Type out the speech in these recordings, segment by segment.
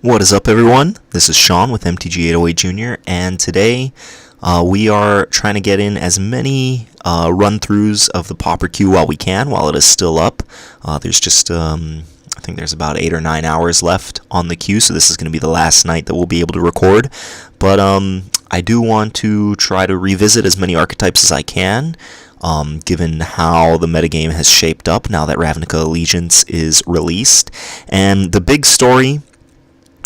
What is up, everyone? This is Sean with MTG 808 Jr., and today we are trying to get in as many run-throughs of the Pauper queue while we can, while it is still up. There's just, I think there's about 8 or 9 hours left on the queue, so this is going to be the last night that we'll be able to record. But I do want to try to revisit as many archetypes as I can, given how the metagame has shaped up now that Ravnica Allegiance is released. And the big story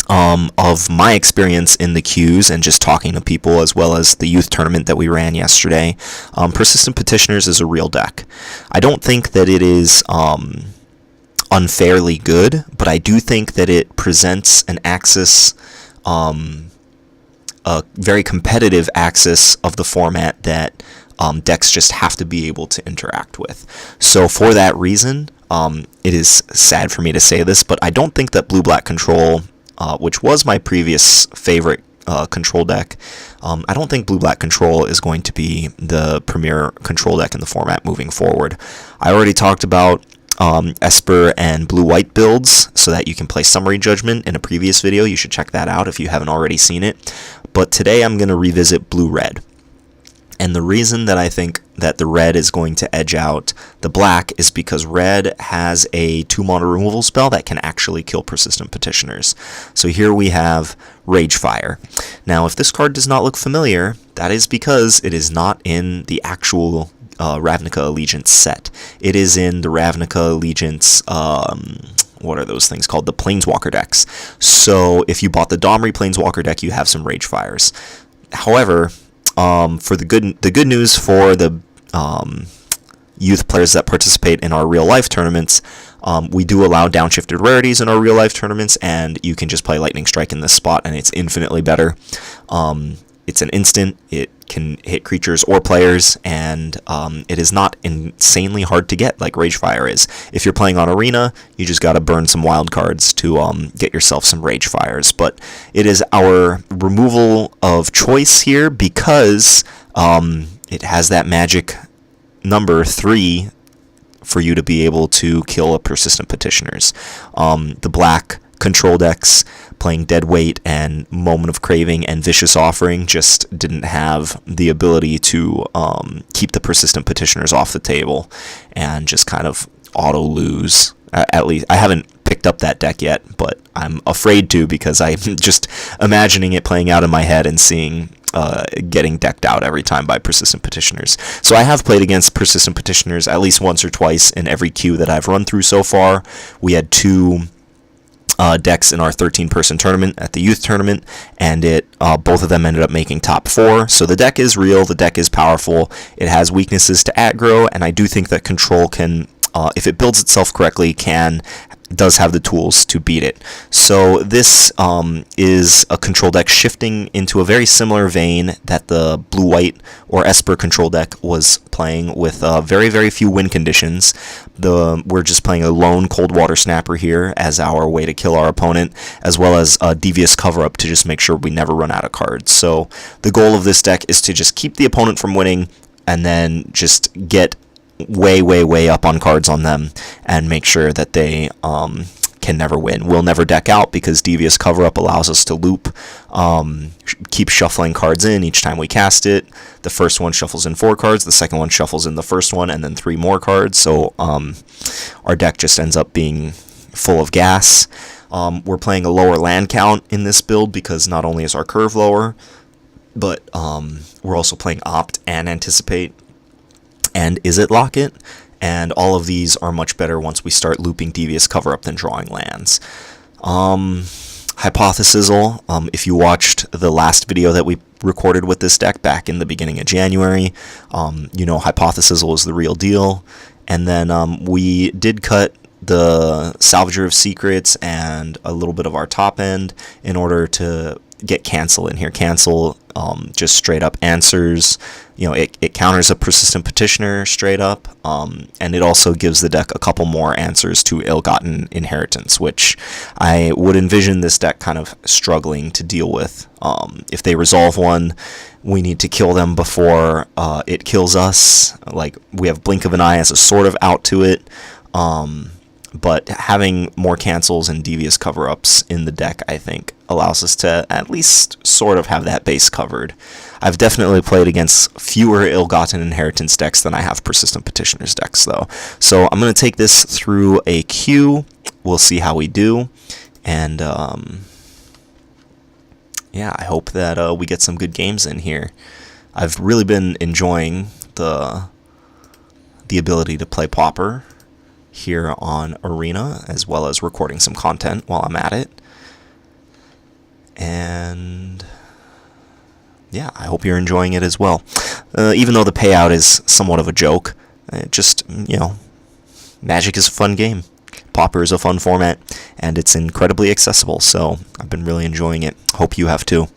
of my experience in the queues and just talking to people, as well as the youth tournament that we ran yesterday, Persistent Petitioners is a real deck. I don't think that it is unfairly good, but I do think that it presents an axis, a very competitive axis of the format that decks just have to be able to interact with. So for that reason, it is sad for me to say this, but I don't think that Blue-Black Control, which was my previous favorite control deck, I don't think Blue-Black Control is going to be the premier control deck in the format moving forward. I already talked about Esper and Blue-White builds so that you can play Summary Judgment in a previous video. You should check that out if you haven't already seen it. But today I'm going to revisit Blue-Red. And the reason that I think that the red is going to edge out the black is because red has a 2-mana removal spell that can actually kill Persistent Petitioners. So here we have Ragefire. Now, if this card does not look familiar, that is because it is not in the actual Ravnica Allegiance set. It is in the Ravnica Allegiance, what are those things called? The Planeswalker decks. So if you bought the Domri Planeswalker deck, you have some Ragefires. However, for the good news for the youth players that participate in our real life tournaments, we do allow downshifted rarities in our real life tournaments, and you can just play Lightning Strike in this spot, and it's infinitely better. It's an instant, it can hit creatures or players, and it is not insanely hard to get like Ragefire is. If you're playing on Arena, you just gotta burn some wild cards to get yourself some Ragefires. But it is our removal of choice here because it has that magic number 3 for you to be able to kill a Persistent Petitioners. The black control decks playing Deadweight and Moment of Craving and Vicious Offering just didn't have the ability to keep the Persistent Petitioners off the table and just kind of auto-lose. At least, I haven't picked up that deck yet, but I'm afraid to because I'm just imagining it playing out in my head and seeing getting decked out every time by Persistent Petitioners. So I have played against Persistent Petitioners at least once or twice in every queue that I've run through so far. We had 2 decks in our 13-person tournament at the youth tournament, and both of them ended up making top 4. So the deck is real, the deck is powerful, it has weaknesses to aggro, and I do think that control can, if it builds itself correctly, does have the tools to beat it. So this is a control deck shifting into a very similar vein that the Blue-White or Esper control deck was playing, with very, very few win conditions. We're just playing a lone Cold Water Snapper here as our way to kill our opponent, as well as a Devious Cover-Up to just make sure we never run out of cards. So the goal of this deck is to just keep the opponent from winning and then just get way up on cards on them and make sure that they can never win. We'll never deck out because Devious Cover-Up allows us to loop, keep shuffling cards in each time we cast it. The first one shuffles in 4 cards, the second one shuffles in the first one, and then 3 more cards. So our deck just ends up being full of gas. We're playing a lower land count in this build because not only is our curve lower, but we're also playing Opt and Anticipate and Izzet Locket, and all of these are much better once we start looping Devious Cover-Up than drawing lands. Hypothesizzle, if you watched the last video that we recorded with this deck back in the beginning of January, you know Hypothesizzle is the real deal. And then we did cut the Salvager of Secrets and a little bit of our top end in order to get Cancel in here. Cancel just straight up answers, it counters a Persistent Petitioner straight up, and it also gives the deck a couple more answers to Ill-Gotten Inheritance, which I would envision this deck kind of struggling to deal with. If they resolve one, we need to kill them before it kills us. Like, we have Blink of an Eye as a sort of out to it. but having more cancels and devious cover-ups in the deck, I think, allows us to at least sort of have that base covered. I've definitely played against fewer Ill-Gotten Inheritance decks than I have Persistent Petitioners decks, though. So I'm going to take this through a queue. We'll see how we do. And, yeah, I hope that we get some good games in here. I've really been enjoying the ability to play Pauper here on Arena, as well as recording some content while I'm at it. And yeah, I hope you're enjoying it as well. Even though the payout is somewhat of a joke, just, you know, Magic is a fun game. Pauper is a fun format, and it's incredibly accessible, so I've been really enjoying it. Hope you have too.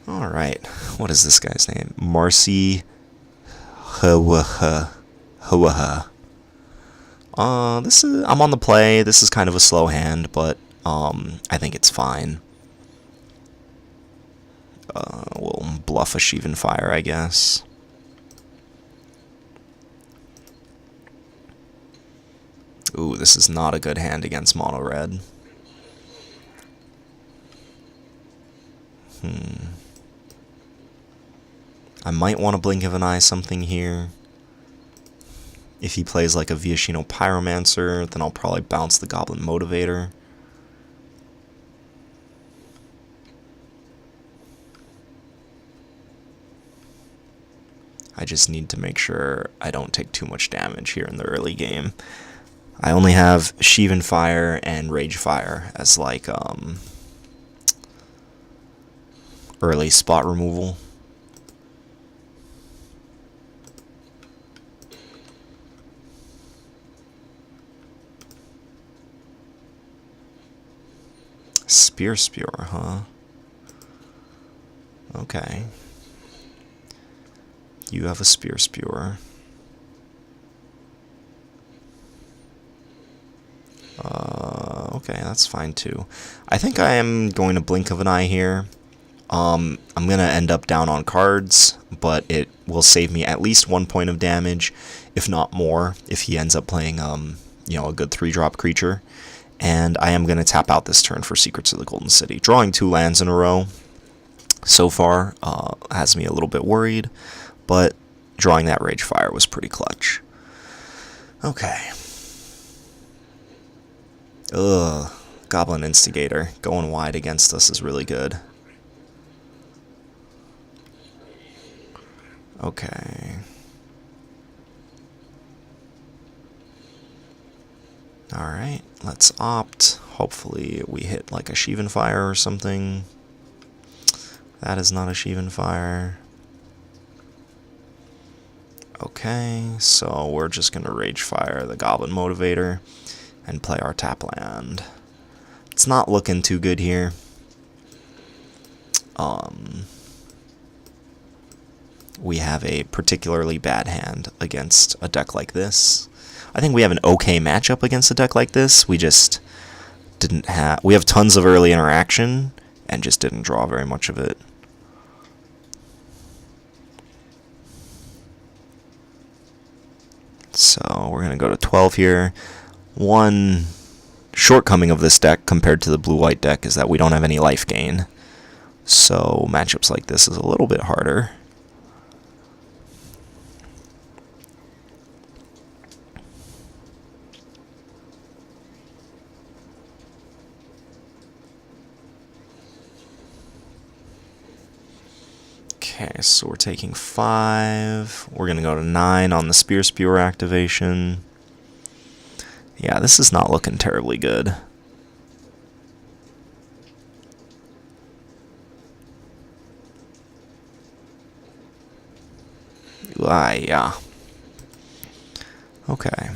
Alright, what is this guy's name? Marcy Hawaha. I'm on the play. This is kind of a slow hand, but I think it's fine. We'll bluff a Sheevan Fire, I guess. Ooh, this is not a good hand against mono red. I might want to blink of an eye something here. If he plays like a Viashino Pyromancer, then I'll probably bounce the Goblin Motivator. I just need to make sure I don't take too much damage here in the early game. I only have Sheevan Fire and Rage Fire as like early spot removal. Spear Spewer, huh? Okay. You have a Spear Spewer. Okay, that's fine too. I think I am going to blink of an eye here. I'm going to end up down on cards, but it will save me at least 1 point of damage, if not more, if he ends up playing, you know, a good 3-drop creature. And I am going to tap out this turn for Secrets of the Golden City. Drawing 2 lands in a row so far has me a little bit worried, but drawing that Rage Fire was pretty clutch. Okay. Ugh. Goblin Instigator going wide against us is really good. Okay. Alright, let's opt. Hopefully we hit like a Sheevan Fire or something. That is not a Sheevan Fire. Okay, so we're just going to Rage Fire the Goblin Motivator and play our tap land. It's not looking too good here. We have a particularly bad hand against a deck like this. I think we have an okay matchup against a deck like this. We just didn't have... We have tons of early interaction and just didn't draw very much of it. So we're going to go to 12 here. One shortcoming of this deck compared to the blue-white deck is that we don't have any life gain. So matchups like this is a little bit harder. Okay, so we're taking 5. We're going to go to 9 on the Spear Spewer activation. Yeah, this is not looking terribly good. Yeah. Okay.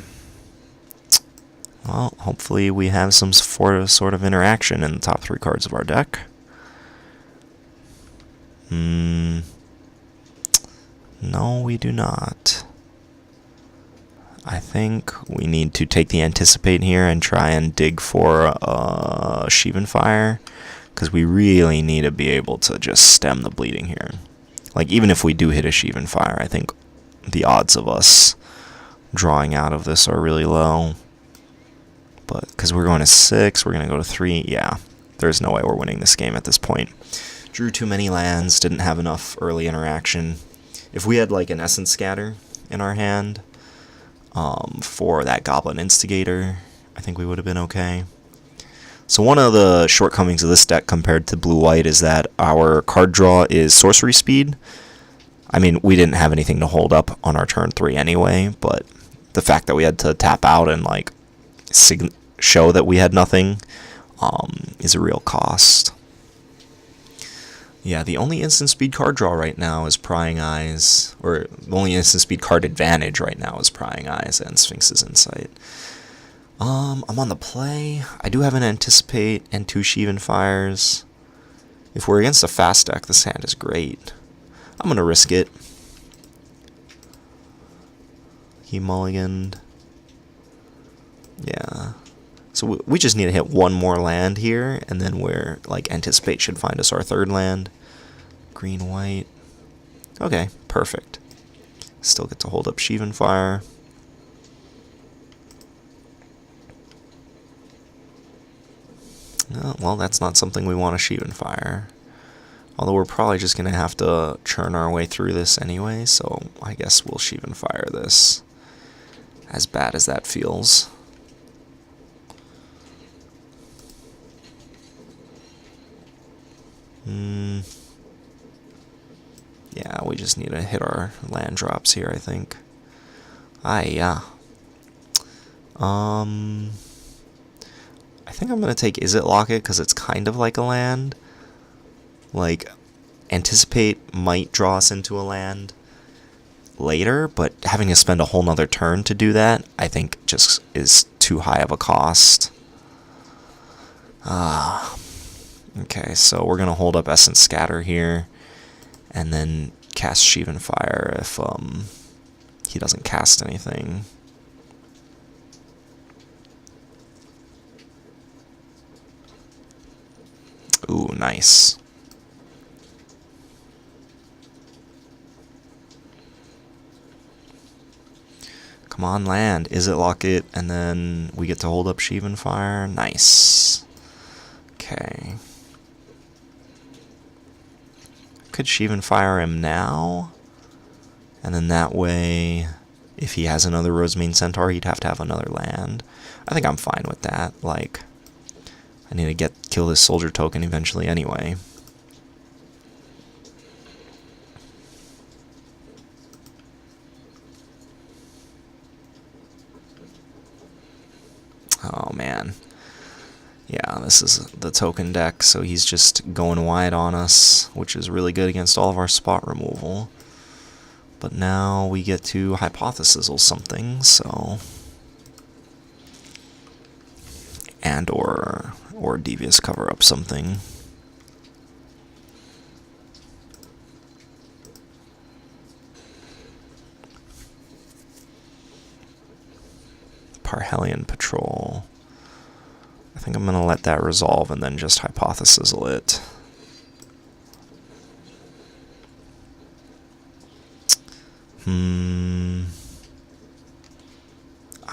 Well, hopefully we have some sort of interaction in the top 3 cards of our deck. No, we do not. I think we need to take the Anticipate here and try and dig for a Sheevan Fire, because we really need to be able to just stem the bleeding here. Like, even if we do hit a Sheevan Fire, I think the odds of us drawing out of this are really low. But because we're going to 6, we're going to go to 3. Yeah, there's no way we're winning this game at this point. Drew too many lands, didn't have enough early interaction. If we had like an Essence Scatter in our hand for that Goblin Instigator, I think we would have been okay. So one of the shortcomings of this deck compared to blue-white is that our card draw is sorcery speed. I mean, we didn't have anything to hold up on our turn 3 anyway, but the fact that we had to tap out and like show that we had nothing is a real cost. Yeah, the only instant speed card draw right now is Prying Eyes, or the only instant speed card advantage right now is Prying Eyes and Sphinx's Insight. I'm on the play. I do have an Anticipate and 2 Sheevan Fires. If we're against a fast deck, this hand is great. I'm going to risk it. He mulliganed. Yeah. So we just need to hit one more land here, and then we're, like, Anticipate should find us our 3rd land. Green, white. Okay, perfect. Still get to hold up Sheevan Fire. Well, that's not something we want to Sheevan Fire. Although we're probably just going to have to churn our way through this anyway, so I guess we'll Sheevan Fire this. As bad as that feels. Yeah, we just need to hit our land drops here, I think. Yeah. I think I'm going to take Izzet Locket because it's kind of like a land. Like, Anticipate might draw us into a land later, but having to spend a whole nother turn to do that, I think just is too high of a cost. Okay, so we're going to hold up Essence Scatter here, and then cast Sheevan Fire if he doesn't cast anything. Ooh, nice. Come on, land. Izzet Locket, and then we get to hold up Sheevan Fire. Nice. Okay. Could Sheevan Fire him now? And then that way, if he has another Rosemane Centaur, he'd have to have another land. I think I'm fine with that. Like, I need to kill this soldier token eventually anyway. Oh man. Yeah, this is the token deck, so he's just going wide on us, which is really good against all of our spot removal. But now we get to Hypothesizzle something, so... And or Devious Cover Up something. Parhelion Patrol. I think I'm going to let that resolve and then just Hypothesizzle it.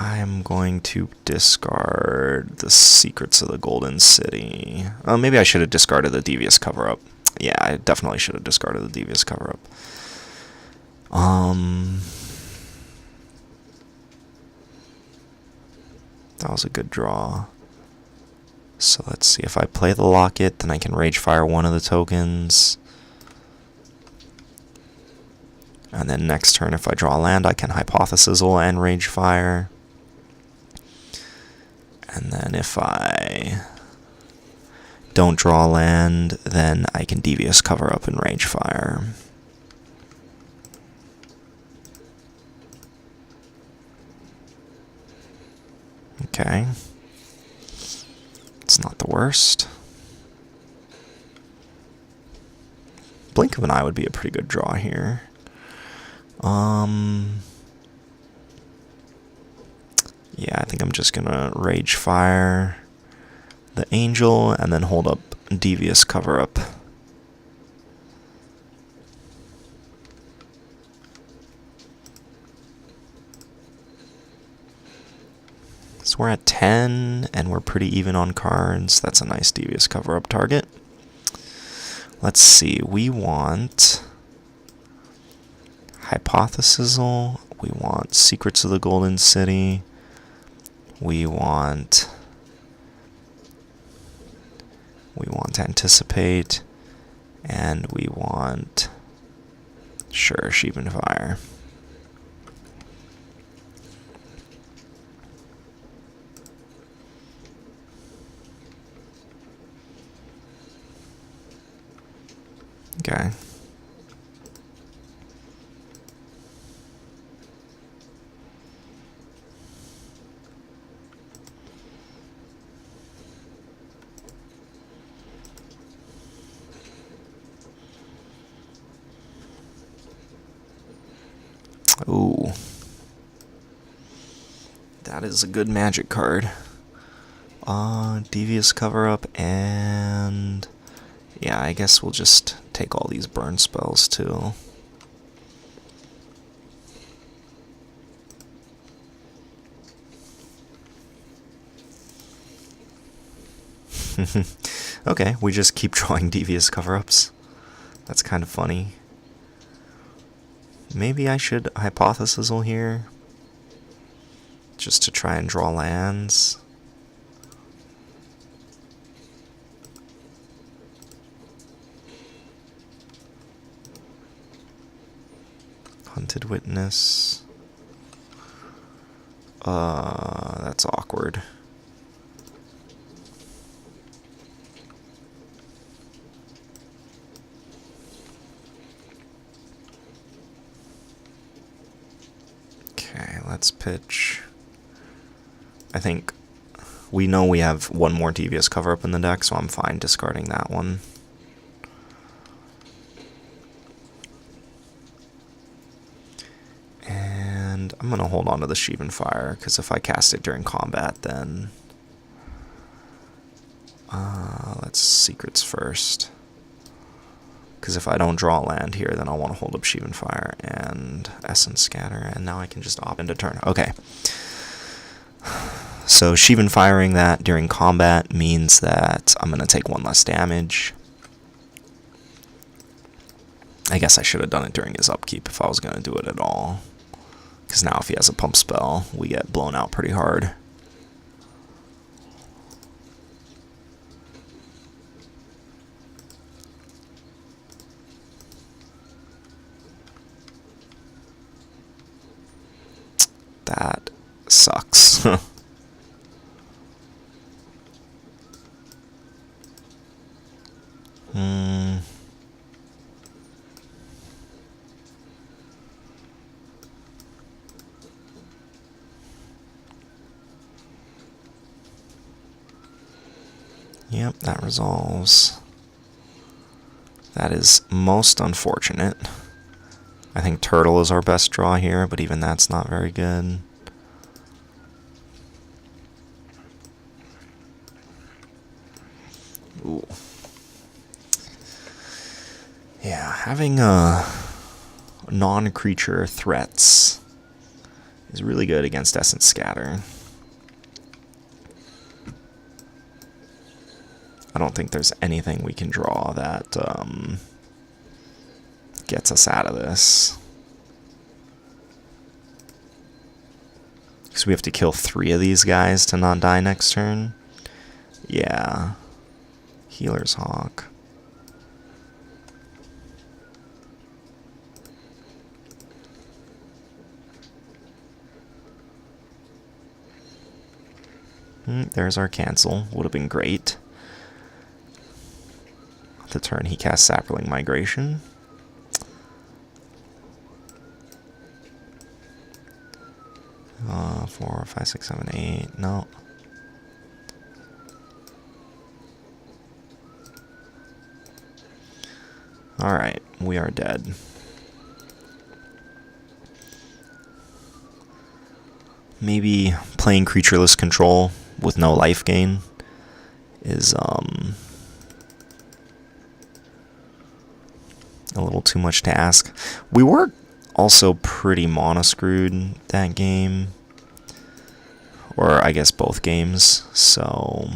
I'm going to discard the Secrets of the Golden City. Maybe I should have discarded the Devious Cover-Up. Yeah, I definitely should have discarded the Devious Cover-Up. That was a good draw. So let's see, if I play the Locket, then I can Rage Fire one of the tokens. And then next turn, if I draw a land, I can Hypothesizzle and Rage Fire. And then if I don't draw a land, then I can Devious Cover Up and Rage Fire. Okay. It's not the worst. Blink of an Eye would be a pretty good draw here. Yeah, I think I'm just gonna Rage Fire the Angel and then hold up Devious Cover Up. So we're at 10, and we're pretty even on cards. That's a nice Devious Cover-Up target. Let's see, we want Hypothesizal, we want Secrets of the Golden City, we want Anticipate, and we want, sure, Sheevan Fire. Okay. Ooh. That is a good Magic card. Devious Cover-Up, and yeah, I guess we'll just take all these burn spells too. Okay, we just keep drawing Devious Cover-Ups. That's kind of funny. Maybe I should Hypothesizal here, just to try and draw lands. Hunted Witness. That's awkward. Okay, let's pitch. I think we know we have one more Devious Cover-Up in the deck, so I'm fine discarding that one. And I'm going to hold on to the Sheevan Fire, because if I cast it during combat, then let's Secrets first. Because if I don't draw land here, then I'll want to hold up Sheevan Fire and Essence Scatter, and now I can just opt into turn. Okay. So Sheevan Firing that during combat means that I'm going to take one less damage. I guess I should have done it during his upkeep if I was going to do it at all. Because now if he has a pump spell, we get blown out pretty hard. That sucks. Yep, that resolves. That is most unfortunate. I think Turtle is our best draw here, but even that's not very good. Ooh. Yeah, having non-creature threats is really good against Essence Scatter. I don't think there's anything we can draw that gets us out of this. Because we have to kill 3 of these guys to not die next turn. Yeah. Healer's Hawk. There's our cancel. Would have been great. The turn he casts Saproling Migration. Four, 5, 6, 7, 8. No. Alright, we are dead. Maybe playing creatureless control with no life gain is a little too much to ask. We were also pretty mono-screwed that game. or I guess both games, so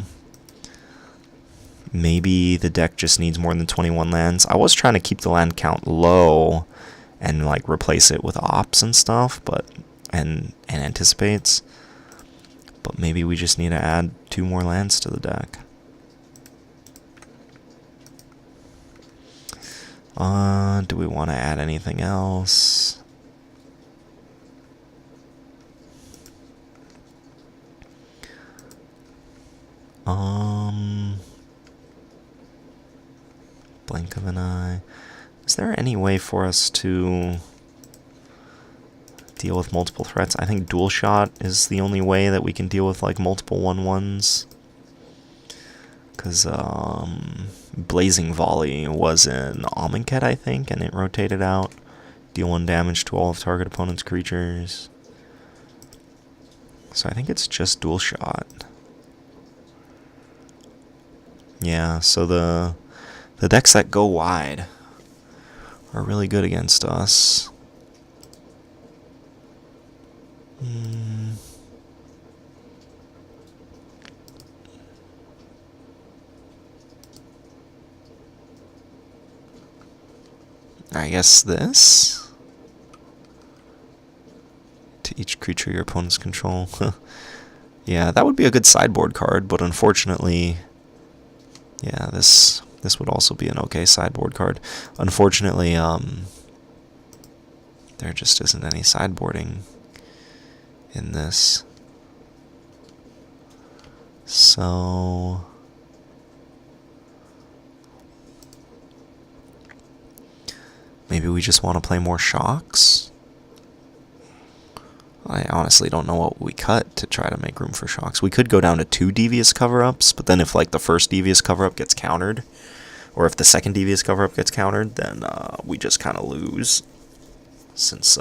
maybe the deck just needs more than 21 lands. I was trying to keep the land count low and like replace it with ops and stuff, but and anticipates. But maybe we just need to add 2 more lands to the deck. Do we want to add anything else? Blink of an eye. Is there any way for us to deal with multiple threats? I think dual shot is the only way that we can deal with like multiple 1/1s. Because Blazing Volley was an Amonkhet, I think, and it rotated out. Deal 1 damage to all of target opponent's creatures. So I think it's just dual shot. Yeah, so the decks that go wide are really good against us. I guess this? To each creature your opponents control. Yeah, that would be a good sideboard card, but unfortunately, yeah, this would also be an okay sideboard card. Unfortunately, there just isn't any sideboarding in this. So maybe we just want to play more shocks? I honestly don't know what we cut to try to make room for shocks. We could go down to 2 devious cover-ups, but then if like the first devious cover-up gets countered, or if the second devious cover-up gets countered, then we just kind of lose. Since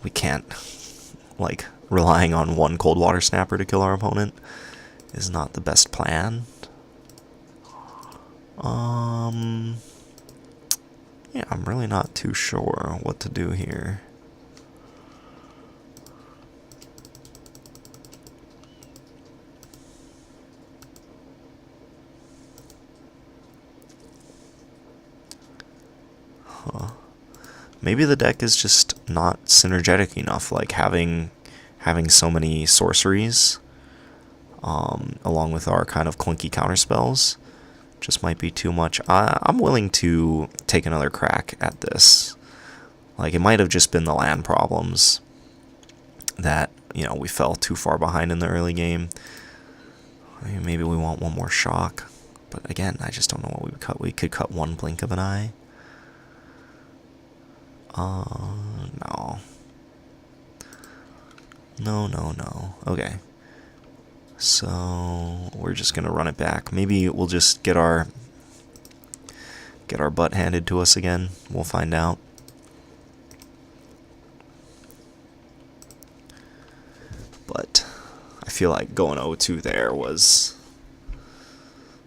we can't, like, relying on 1 Cold Water Snapper to kill our opponent is not the best plan. Yeah, I'm really not too sure what to do here. Maybe the deck is just not synergetic enough, like having so many sorceries, along with our kind of clunky counterspells, just might be too much. I'm willing to take another crack at this. Like, it might have just been the land problems that, you know, we fell too far behind in the early game. Maybe we want 1 more shock, but again, I just don't know what we would cut. We could cut 1 Blink of an Eye. No. No. Okay. So we're just gonna run it back. Maybe we'll just get our butt handed to us again. We'll find out. But I feel like going 0-2 there was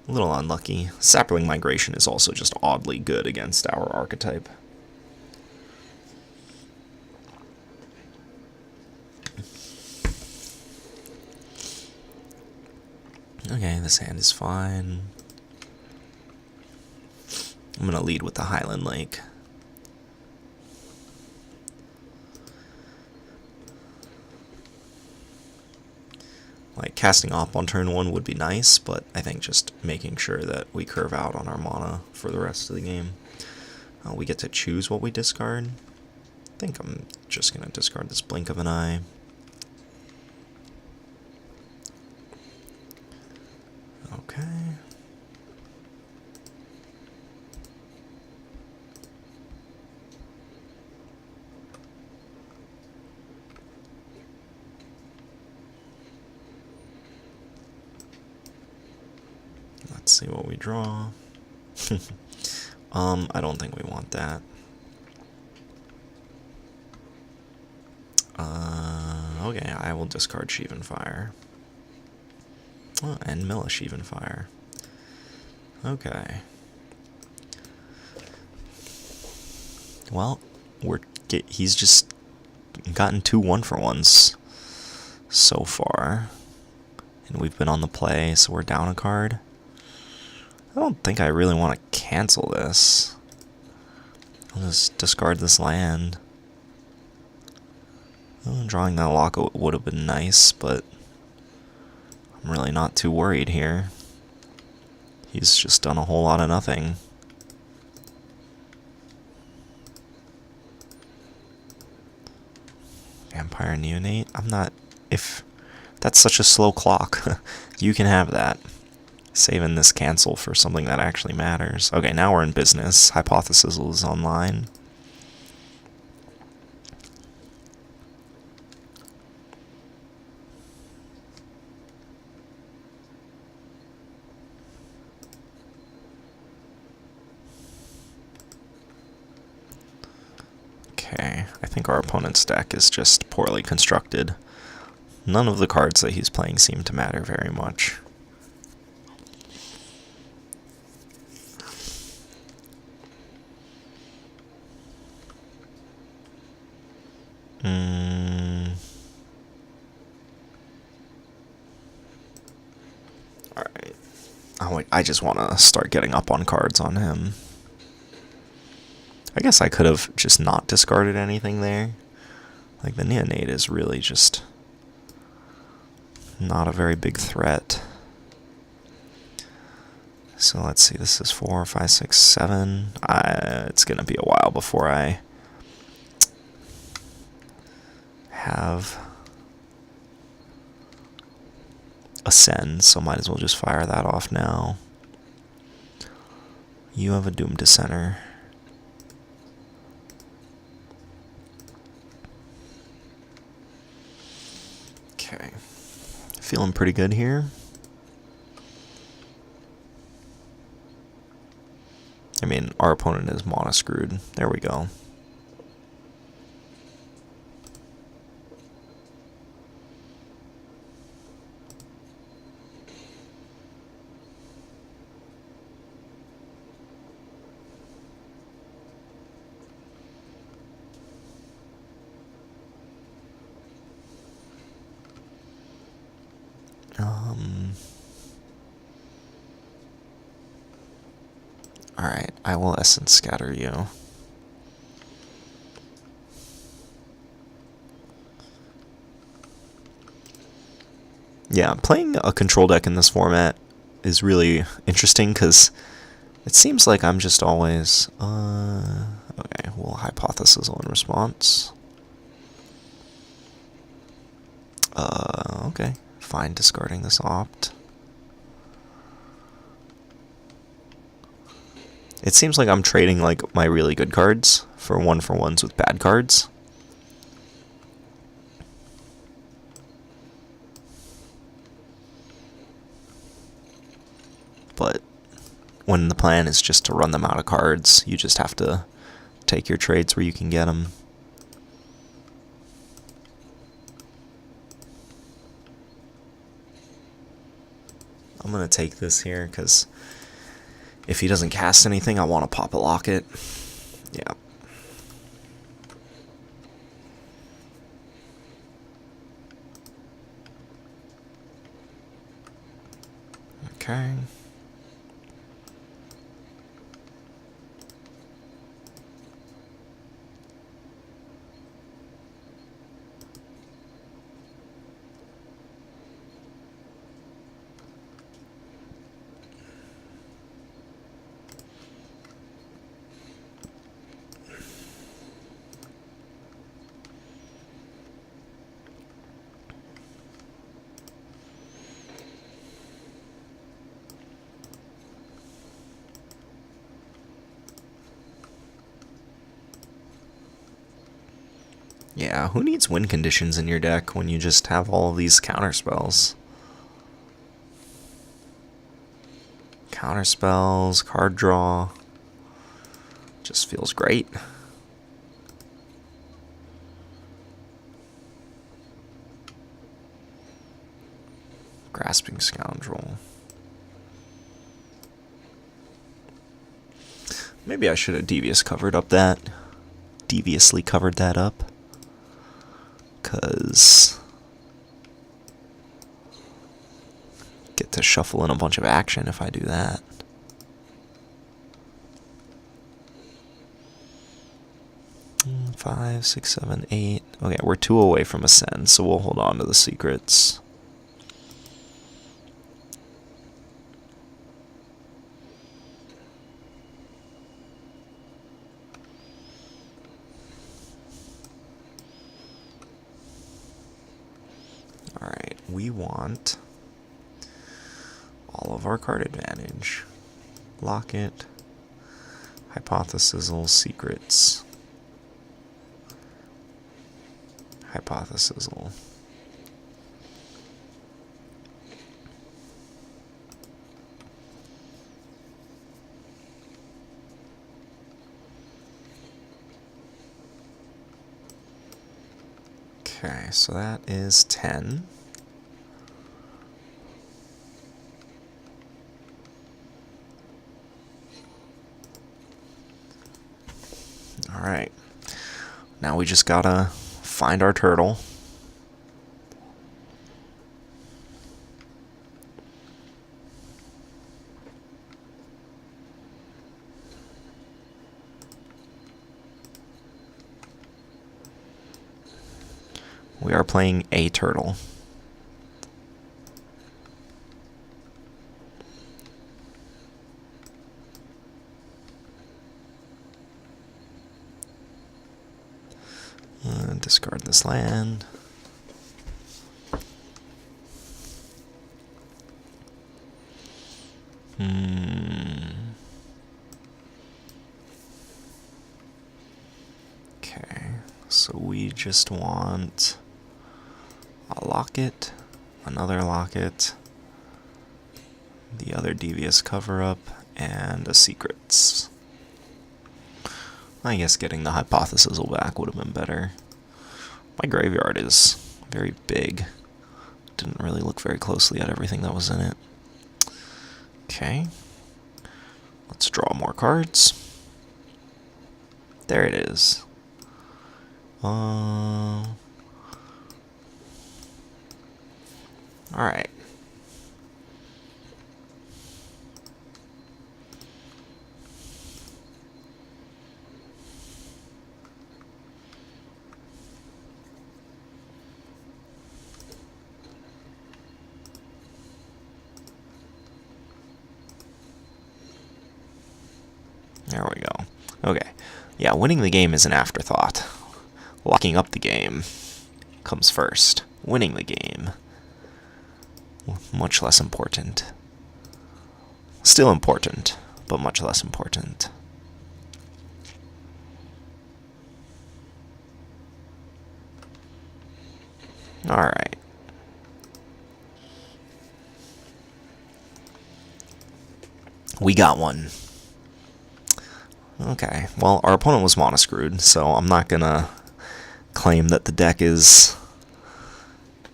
a little unlucky. Sapling Migration is also just oddly good against our archetype. Okay, this hand is fine. I'm going to lead with the Highland Lake. Like, casting Op on turn 1 would be nice, but I think just making sure that we curve out on our mana for the rest of the game. We get to choose what we discard. I think I'm just going to discard this Blink of an Eye. Okay. Let's see what we draw. I don't think we want that. Okay, I will discard Sheevan Fire. Oh, and Milla Sheevan Fire. Okay. Well, he's just gotten 2 1-for-1s. so far. And we've been on the play, so we're down a card. I don't think I really want to cancel this. I'll just discard this land. Well, drawing that lock would have been nice, but I'm really not too worried here. He's just done a whole lot of nothing. Vampire Neonate? I'm not... If that's such a slow clock, you can have that. Saving this cancel for something that actually matters. Okay, now we're in business. Hypothesis is online. Okay, I think our opponent's deck is just poorly constructed. None of the cards that he's playing seem to matter very much. Alright. Oh, wait, I just want to start getting up on cards on him. I guess I could have just not discarded anything there. Like, the Neonate is really just not a very big threat. So let's see, this is 4, 5, 6, 7. It's going to be a while before I have Ascend, so might as well just fire that off now. You have a Doom Dissenter. Okay. Feeling pretty good here. I mean, our opponent is mana screwed. There we go. Alright, I will Essence Scatter you. Yeah, playing a control deck in this format is really interesting because it seems like I'm just always... okay, we'll Hypothesis in response. Okay, fine, discarding this Opt. It seems like I'm trading like my really good cards for one-for-ones with bad cards. But when the plan is just to run them out of cards, you just have to take your trades where you can get them. I'm going to take this here because if he doesn't cast anything, I want to pop a Locket. Yeah. Okay. Yeah, who needs win conditions in your deck when you just have all of these counterspells? Counterspells, card draw. Just feels great. Grasping Scoundrel. Maybe I should have deviously covered that up. Because Get to shuffle in a bunch of action if I do that. Five, 6, 7, 8. Okay, we're 2 away from Ascend, so we'll hold on to the secrets. Alright, we want all of our card advantage. Locket, Hypothesizzle, Secrets. Hypothesizzle. Okay, so that is 10. Alright. Now we just gotta find our turtle. We are playing a turtle. Discard this land. Okay, so we just want a locket, another locket, the other devious cover-up, and a secrets. I guess getting the Hypothesizzle back would have been better. My graveyard is very big. Didn't really look very closely at everything that was in it. Okay. Let's draw more cards. There it is. Alright. There we go. Okay. Yeah, winning the game is an afterthought. Locking up the game comes first. Winning the game, much less important. Still important, but much less important. Alright. We got one. Okay, well, our opponent was mono-screwed, so I'm not gonna claim that the deck is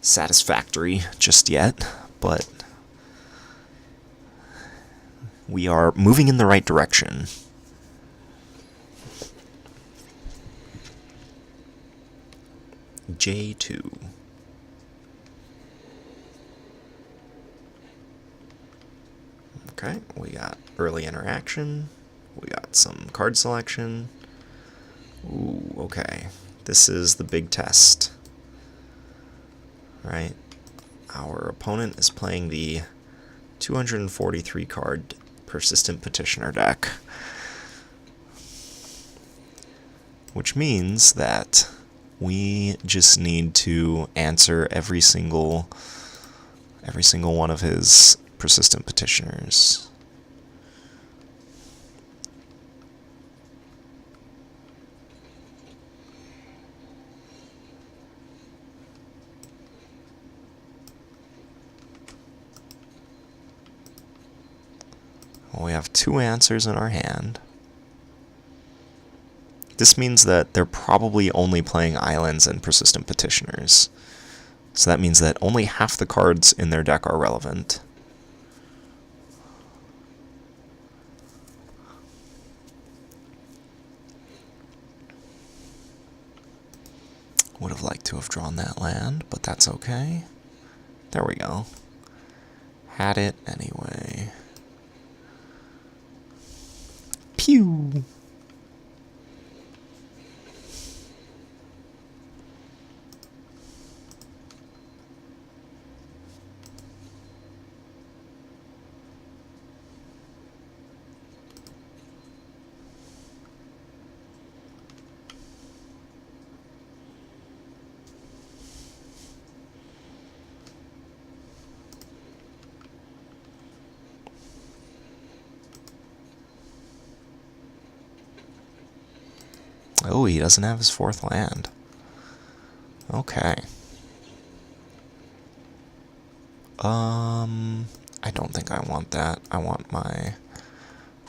satisfactory just yet, but we are moving in the right direction. J2. Okay, we got early interaction. We got some card selection. Ooh, okay. This is the big test. Right? Our opponent is playing the 243 card Persistent Petitioner deck. Which means that we just need to answer every single one of his Persistent Petitioners. Well, we have 2 answers in our hand. This means that they're probably only playing islands and Persistent Petitioners. So that means that only half the cards in their deck are relevant. Would have liked to have drawn that land, but that's okay. There we go. Had it anyway. Pew! Oh, he doesn't have his fourth land. Okay. I don't think I want that. I want my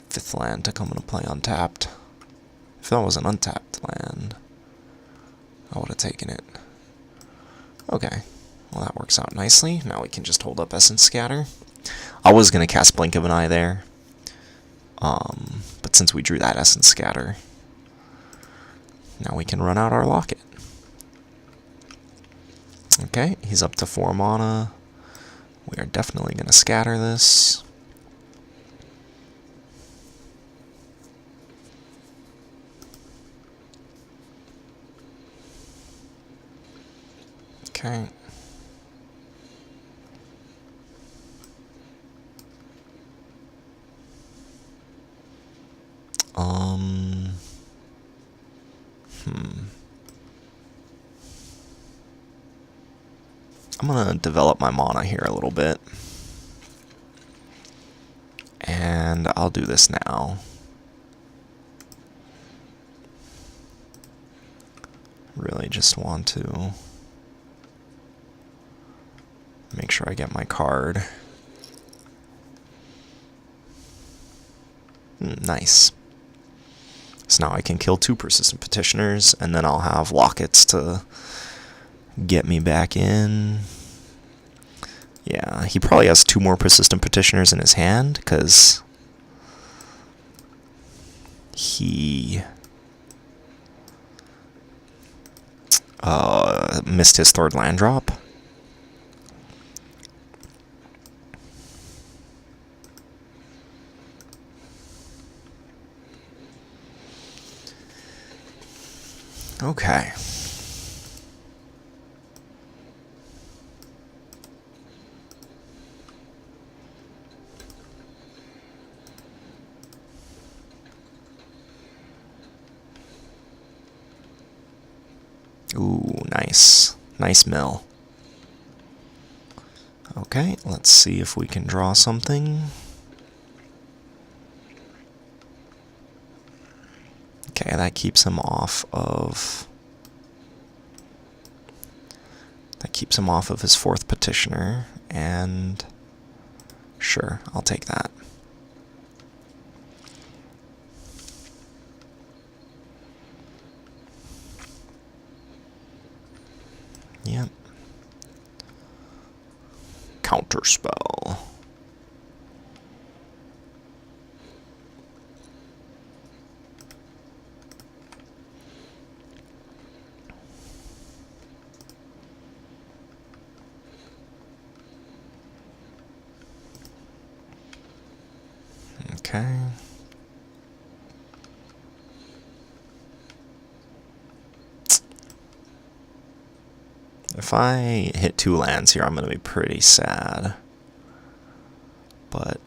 fifth land to come into play untapped. If that was an untapped land, I would have taken it. Okay. Well, that works out nicely. Now we can just hold up Essence Scatter. I was going to cast Blink of an Eye there. But since we drew that Essence Scatter, now we can run out our Locket. Okay, he's up to 4 mana. We are definitely going to scatter this. Okay. I'm going to develop my mana here a little bit. And I'll do this now. Really just want to make sure I get my card. Nice. So now I can kill 2 Persistent Petitioners, and then I'll have Lockets to get me back in. Yeah, he probably has 2 more Persistent Petitioners in his hand, because he missed his 3rd land drop. Okay. Ooh, nice. Nice mill. Okay, let's see if we can draw something. Okay, that keeps him off of... That keeps him off of his 4th Petitioner, and... Sure, I'll take that. Yep. Counterspell. Okay. If I hit 2 lands here, I'm going to be pretty sad. But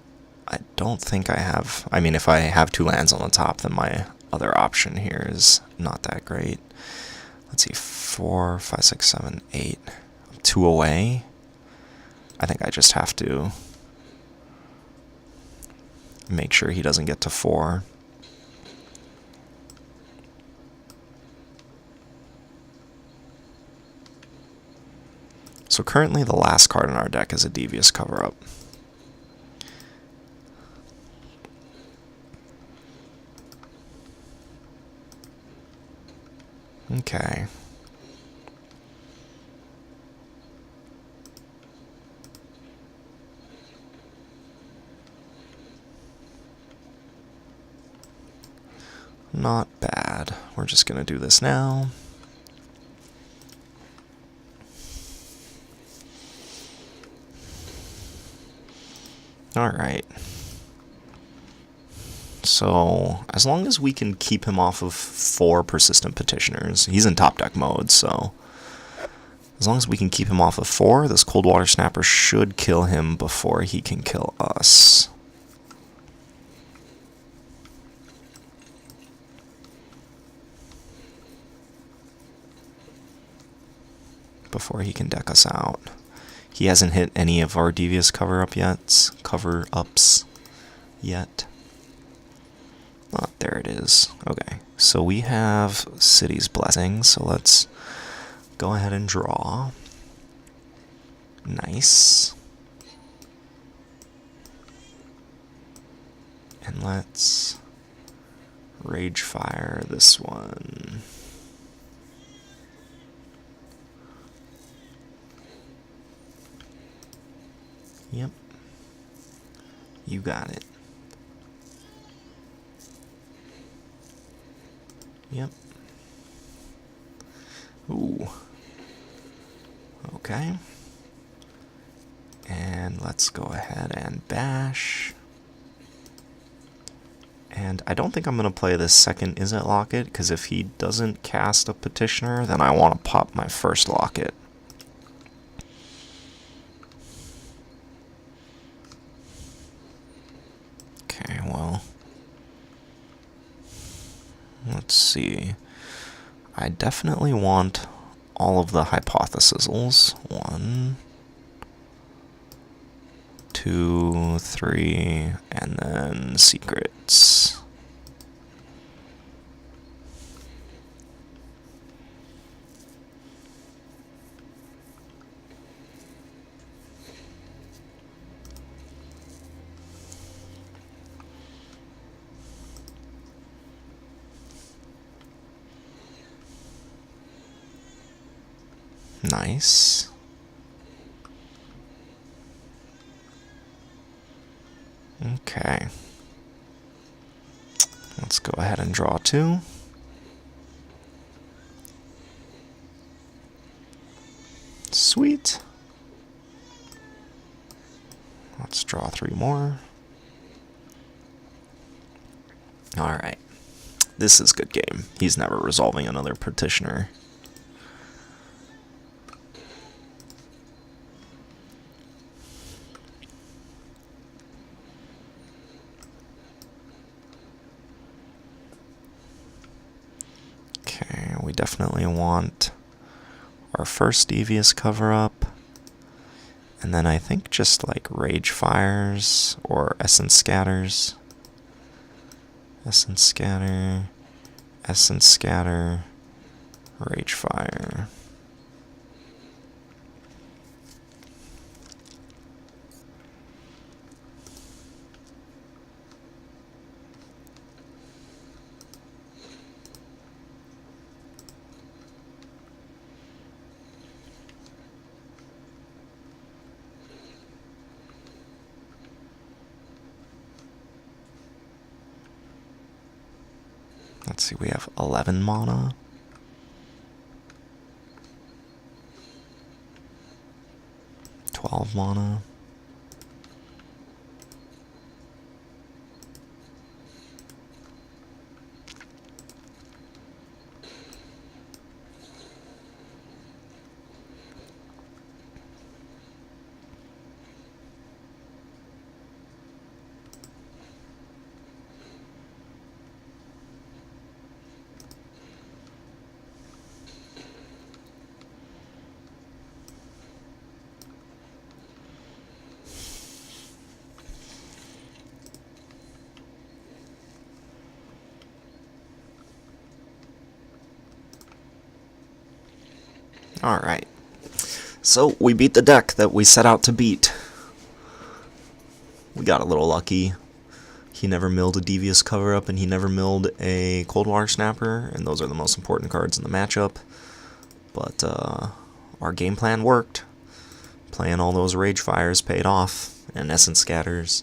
I don't think I have... I mean, if I have 2 lands on the top, then my other option here is not that great. Let's see, 4, 5, 6, 7, 8. 2 away. I think I just have to make sure he doesn't get to 4. So currently the last card in our deck is a Devious Cover-Up. Okay. Not bad. We're just going to do this now. Alright. So, as long as we can keep him off of 4 Persistent Petitioners, he's in top deck mode, so as long as we can keep him off of 4, this Coldwater Snapper should kill him before he can kill us. Before he can deck us out. He hasn't hit any of our Devious cover-ups yet. Oh, there it is. Okay, so we have City's Blessing, so let's go ahead and draw. Nice. And let's Rage Fire this one. Yep. You got it. Yep. Ooh. Okay. And let's go ahead and bash. And I don't think I'm going to play this second Izzet Locket, because if he doesn't cast a Petitioner, then I want to pop my first Locket. Okay, well, let's see. I definitely want all of the Hypothesizals. 1, 2, 3, and then Secrets. Nice. Okay. Let's go ahead and draw 2. Sweet. Let's draw 3 more. Alright. This is good game. He's never resolving another Petitioner. We definitely want our first Devious cover-up, and then I think just like Rage Fires or Essence Scatters. Essence Scatter, Essence Scatter, Rage Fire. Let's see, we have 11 mana. Mana. Alright, so we beat the deck that we set out to beat. We got a little lucky. He never milled a Devious cover-up, and he never milled a Coldwater Snapper, and those are the most important cards in the matchup. But our game plan worked. Playing all those Rage Fires paid off, and Essence Scatters.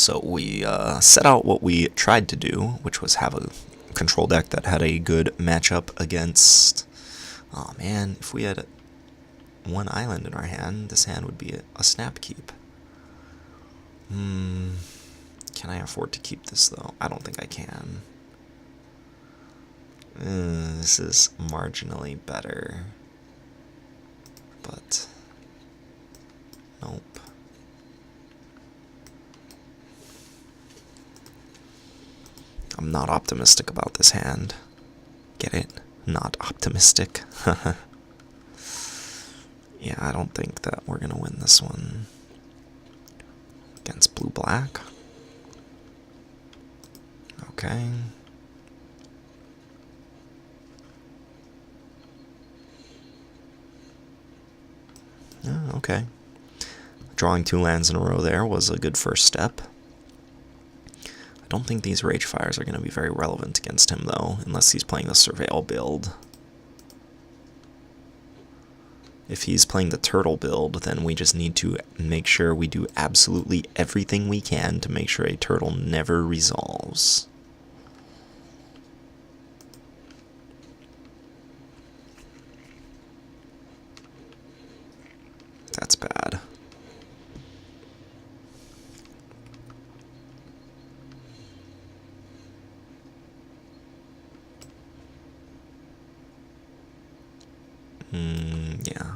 So we set out what we tried to do, which was have a control deck that had a good matchup against... Oh man, if we had one island in our hand, this hand would be a snap keep. Can I afford to keep this though? I don't think I can. This is marginally better. But... nope. I'm not optimistic about this hand. Get it? Not optimistic. Yeah, I don't think that we're gonna win this one. Against blue-black. Okay. Okay. Drawing 2 lands in a row there was a good first step. I don't think these Rage Fires are going to be very relevant against him, though, unless he's playing the Surveil build. If he's playing the Turtle build, then we just need to make sure we do absolutely everything we can to make sure a Turtle never resolves. That's bad. Yeah.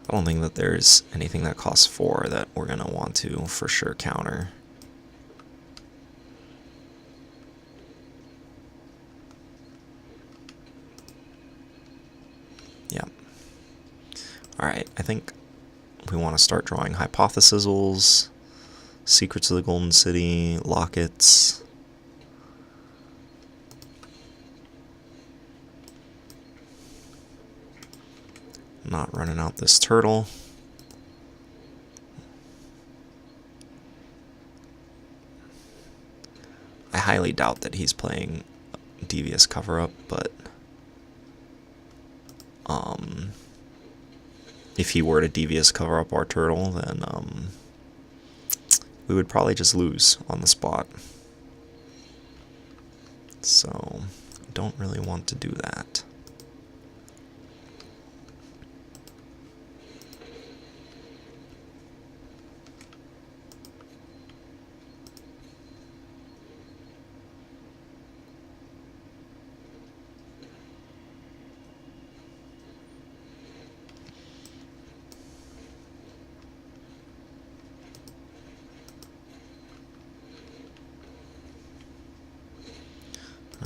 I don't think that there's anything that costs 4 that we're going to want to for sure counter. Yeah. Alright, I think we want to start drawing Hypothesizals, Secrets of the Golden City, Lockets. Not running out this turtle. I highly doubt that he's playing Devious Cover-Up, but if he were to Devious Cover-Up our turtle, then we would probably just lose on the spot. So, don't really want to do that.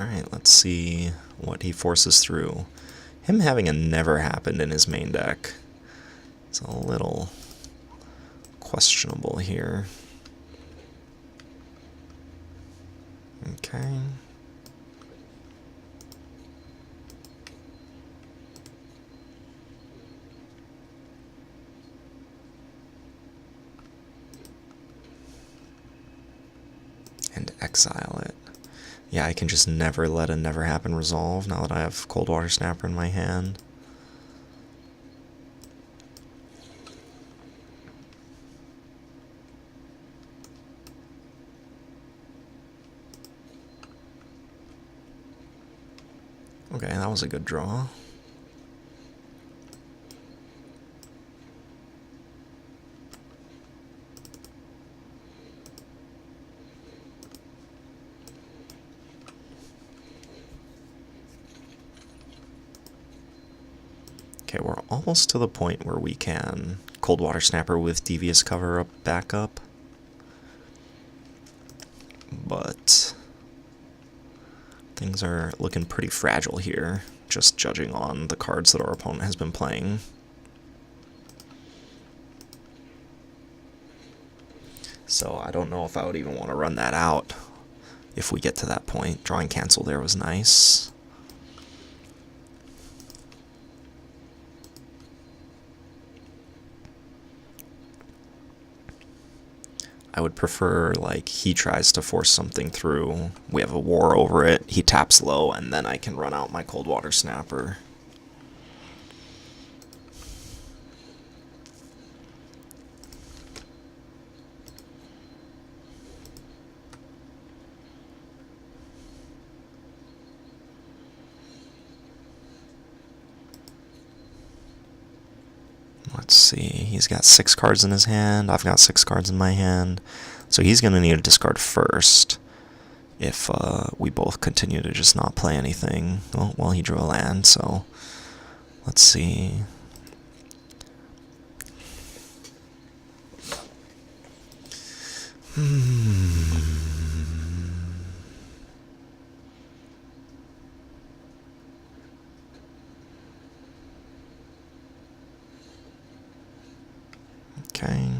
Alright, let's see what he forces through. Him having a Never Happened in his main deck, it's a little questionable here. Okay. And exile it. Yeah, I can just never let a Never Happen resolve now that I have Coldwater Snapper in my hand. Okay, that was a good draw. Okay, we're almost to the point where we can Coldwater Snapper with Devious Cover-Up backup. But things are looking pretty fragile here, just judging on the cards that our opponent has been playing. So I don't know if I would even want to run that out if we get to that point. Drawing Cancel there was nice. I would prefer, like, he tries to force something through, we have a war over it, he taps low, and then I can run out my Coldwater Snapper. Let's see, he's got 6 cards in his hand, I've got 6 cards in my hand, so he's going to need to discard first if we both continue to just not play anything. Well, he drew a land, so let's see. Okay.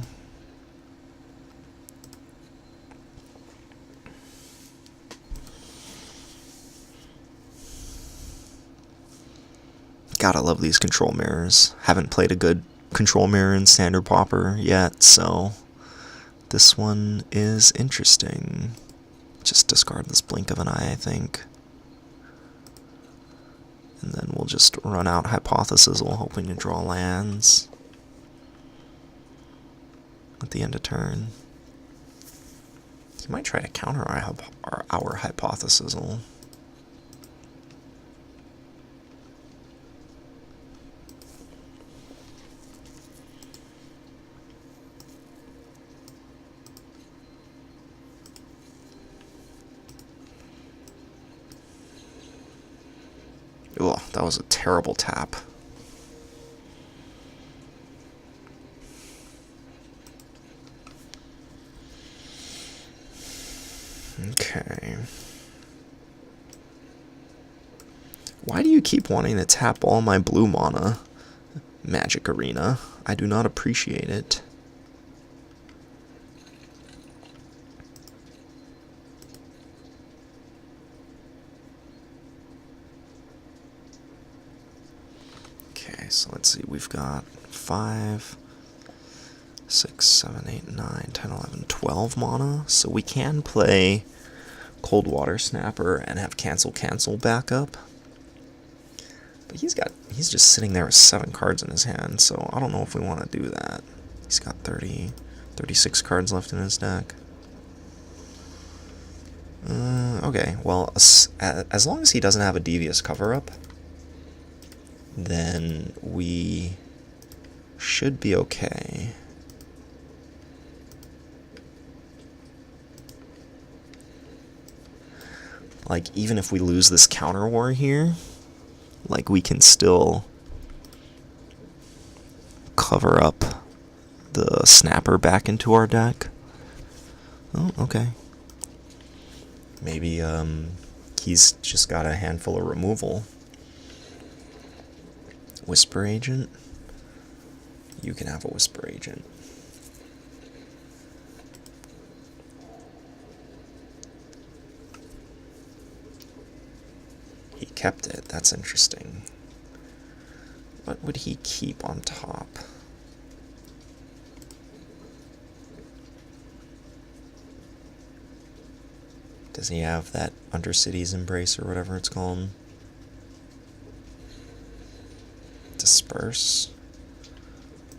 Gotta love these control mirrors. Haven't played a good control mirror in Standard Pauper yet, so this one is interesting. Just discard this blink of an eye, I think. And then we'll just run out Hypothesis while hoping to draw lands at the end of turn. He might try to counter our Hypothesis. Oh, that was a terrible tap. Okay. Why do you keep wanting to tap all my blue mana, Magic Arena? I do not appreciate it. Okay, so let's see, we've got 5, 6, 7, 8, 9, 10, 11, 12 mana, so we can play Cold Water Snapper and have cancel backup. But he's just sitting there with 7 cards in his hand, so I don't know if we want to do that. He's got 36 cards left in his deck. Okay, well, as long as he doesn't have a Devious Cover-Up, then we should be okay. Like, even if we lose this counter war here, like, we can still cover up the Snapper back into our deck. Oh, okay. Maybe he's just got a handful of removal. Whisper Agent? You can have a Whisper Agent. He kept it. That's interesting. What would he keep on top? Does he have that Undercity's Embrace or whatever it's called? Disperse?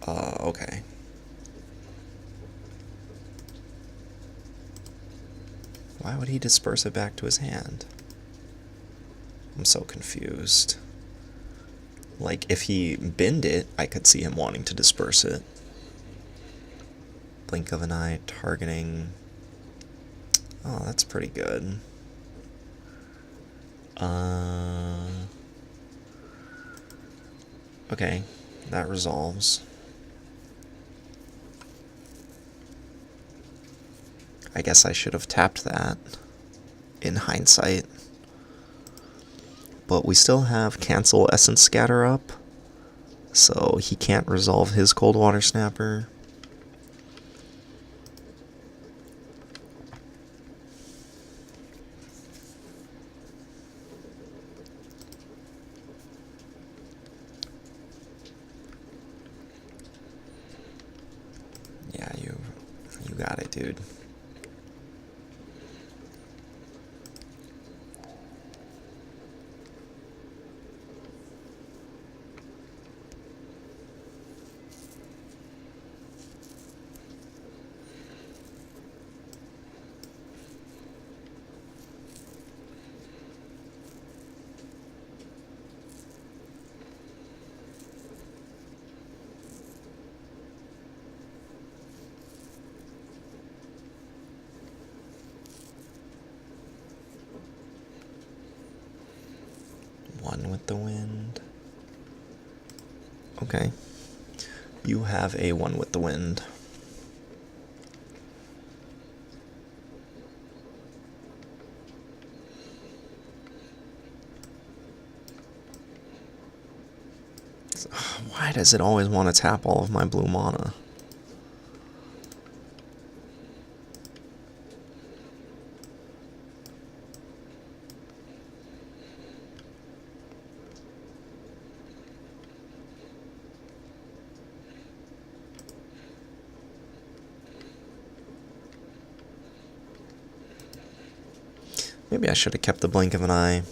Okay. Why would he disperse it back to his hand? I'm so confused. Like, if he binned it, I could see him wanting to disperse it. Blink of an eye, targeting. Oh, that's pretty good. Okay, that resolves. I guess I should have tapped that in hindsight. But we still have cancel Essence Scatter up, so he can't resolve his Cold Water Snapper. Yeah, you got it, dude. 1 with the wind. Okay. You have a 1 with the wind. Why does it always want to tap all of my blue mana? Maybe I should have kept the blink of an eye,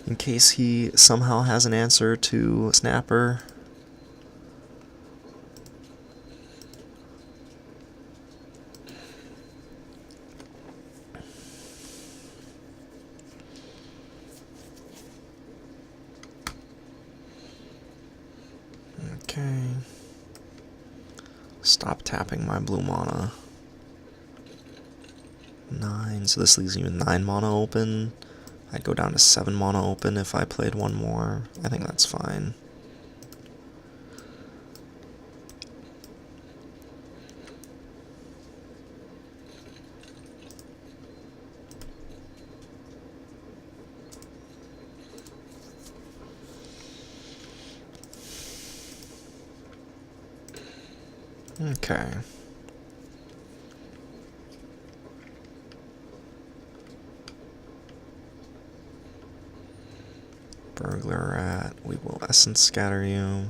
in case he somehow has an answer to Snapper. Okay. Stop tapping my blue mana. 9, so this leaves me with 9 mana open. I'd go down to 7 mana open if I played one more. I think that's fine. Okay. Burglar Rat, we will Essence Scatter you.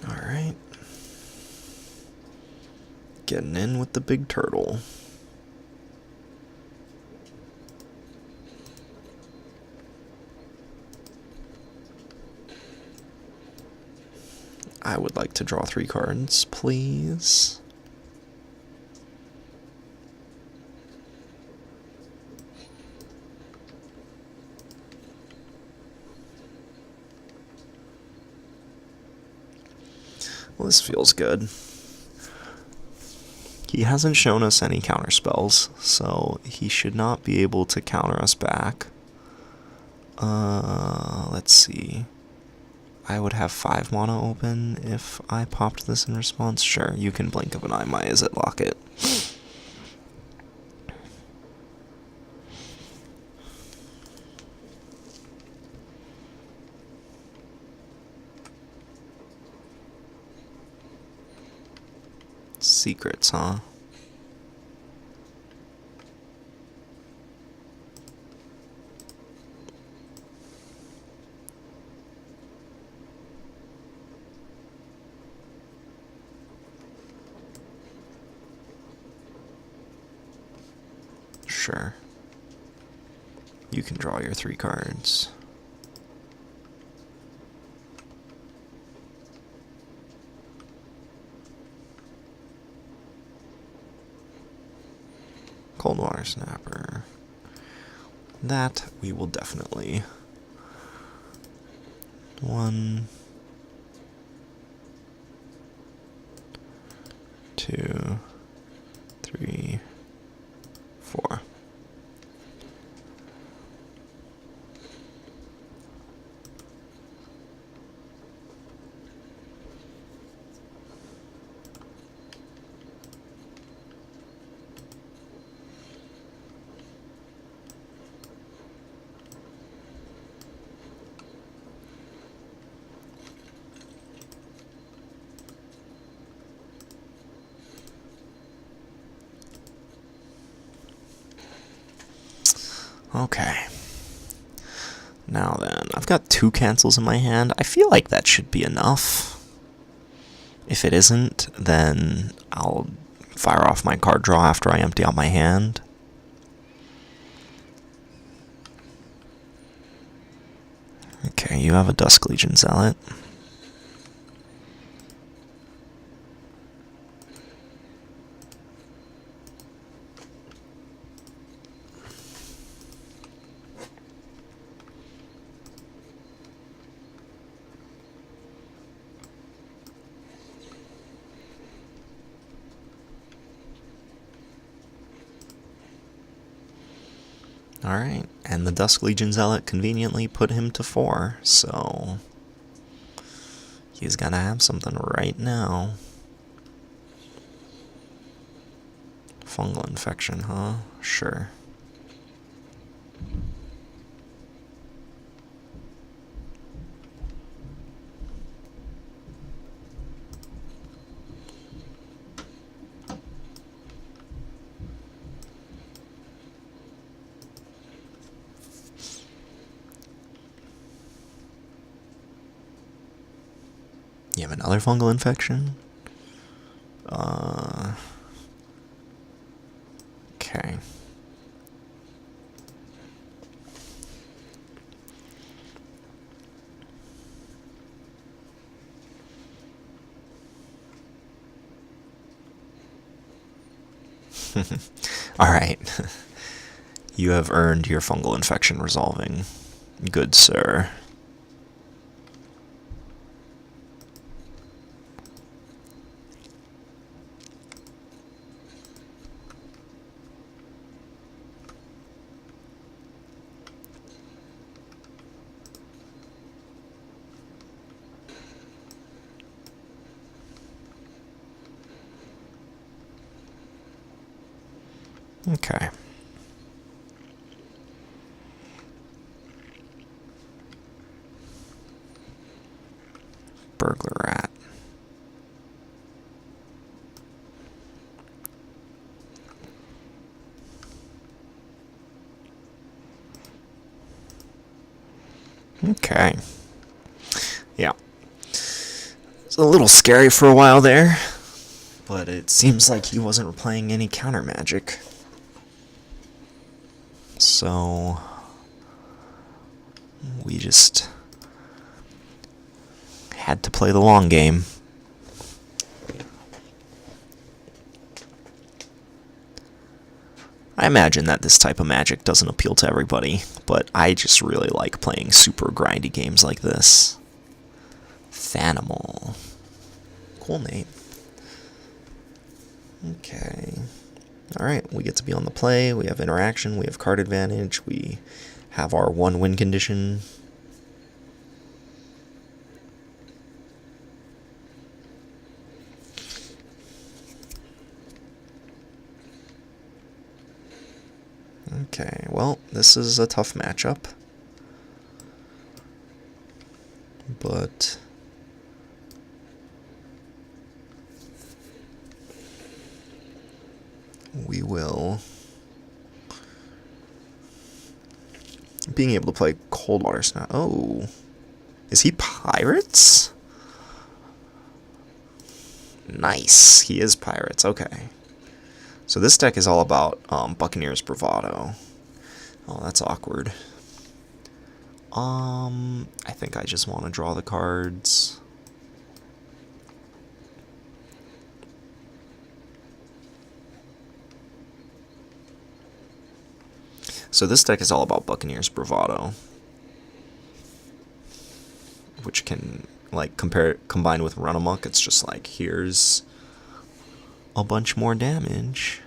Alright. Getting in with the big turtle. I would like to draw 3 cards, please. Well, this feels good. He hasn't shown us any counter spells, so he should not be able to counter us back. Let's see. I would have 5 mana open if I popped this in response. Sure, you can blink of an eye my Izzet Locket. Secrets, huh? Sure. You can draw your 3 cards. Cold Water Snapper. That we will definitely. 1, 2, 3, 4. Okay. Now then, I've got 2 cancels in my hand. I feel like that should be enough. If it isn't, then I'll fire off my card draw after I empty out my hand. Okay, you have a Dusk Legion Zealot. Alright, and the Dusk Legion Zealot conveniently put him to 4, so he's gonna have something right now. Fungal infection, huh? Sure. You have another fungal infection? Okay. Alright. You have earned your fungal infection resolving. Good sir. Okay. Burglar rat. Okay. Yeah. It's a little scary for a while there, but it seems like he wasn't playing any counter magic. So we just had to play the long game. I imagine that this type of magic doesn't appeal to everybody, but I just really like playing super grindy games like this. Thanimal. Cool name. Okay. Alright, we get to be on the play, we have interaction, we have card advantage, we have our 1 win condition. Okay, well, this is a tough matchup. But we will. Being able to play Coldwater Snout. Oh. Is he Pirates? Nice. He is Pirates. Okay. So this deck is all about Buccaneers Bravado. Oh, that's awkward. I think I just want to draw the cards. So this deck is all about Buccaneers Bravado, which can, like, combined with Run Amok, it's just like, here's a bunch more damage.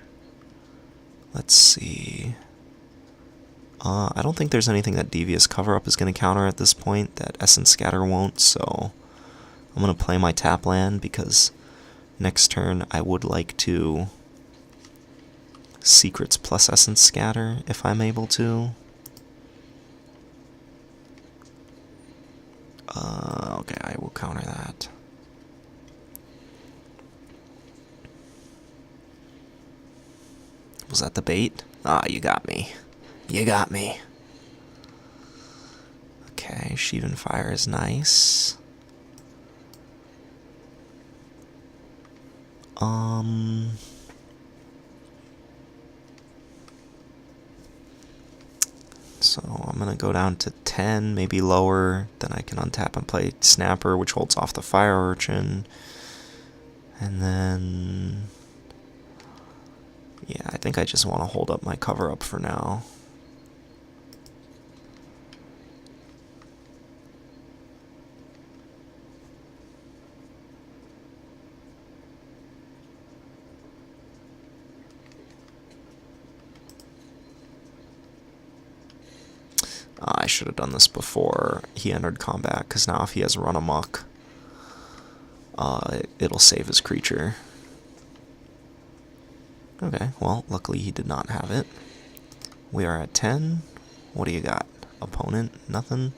Let's see. I don't think there's anything that Devious Cover-Up is going to counter at this point that Essence Scatter won't, so I'm going to play my tap land because next turn I would like to Secrets plus Essence Scatter if I'm able to. Okay, I will counter that. Was that the bait? Ah, you got me. You got me. Okay, Sheevan Fire is nice. So So I'm going to go down to 10, maybe lower. Then I can untap and play Snapper, which holds off the Fire Urchin. And then... yeah, I think I just want to hold up my cover up for now. I should have done this before he entered combat, because now if he has Run Amok, it'll save his creature. Okay, well, luckily he did not have it. We are at 10. What do you got? Opponent? Nothing?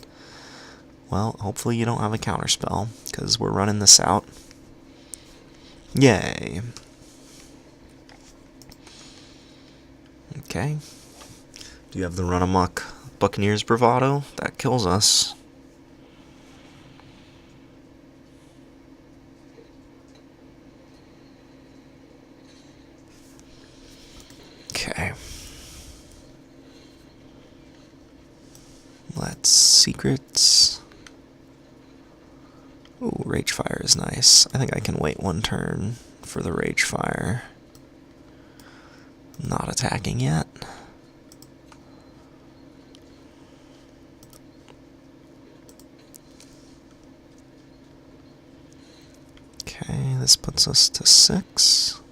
Well, hopefully you don't have a counterspell, because we're running this out. Yay. Okay. Do you have the Run Amok Buccaneers Bravado? That kills us. Okay. Let's secrets. Ooh, Ragefire is nice. I think I can wait one turn for the Ragefire. Not attacking yet. Okay, this puts us to 6.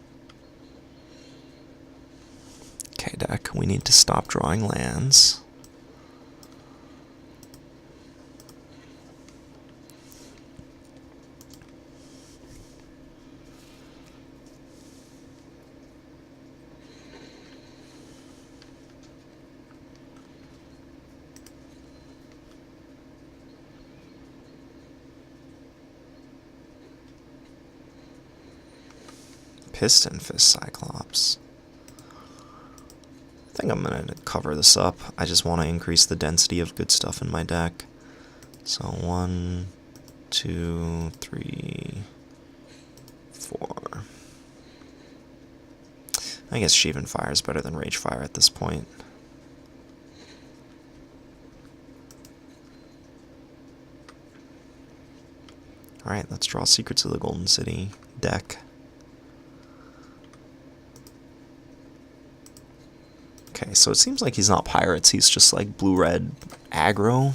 Okay, deck, we need to stop drawing lands. Piston Fist Cyclops. I think I'm going to cover this up. I just want to increase the density of good stuff in my deck. So 1, 2, 3, 4. I guess Sheevan Fire is better than Ragefire at this point. Alright, let's draw Secrets of the Golden City deck. Okay, so it seems like he's not pirates, he's just like blue-red aggro.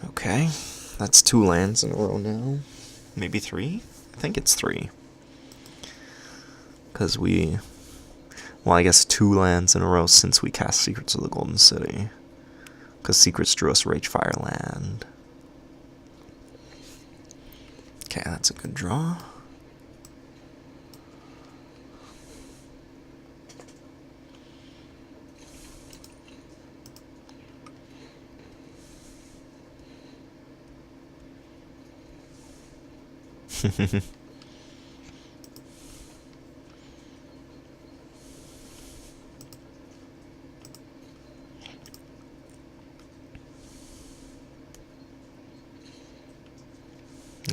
Okay, that's 2 lands in a row now. Maybe 3? I think it's 3. Because well, I guess 2 lands in a row since we cast Secrets of the Golden City. Because Secrets drew us Ragefire land. Okay, that's a good draw.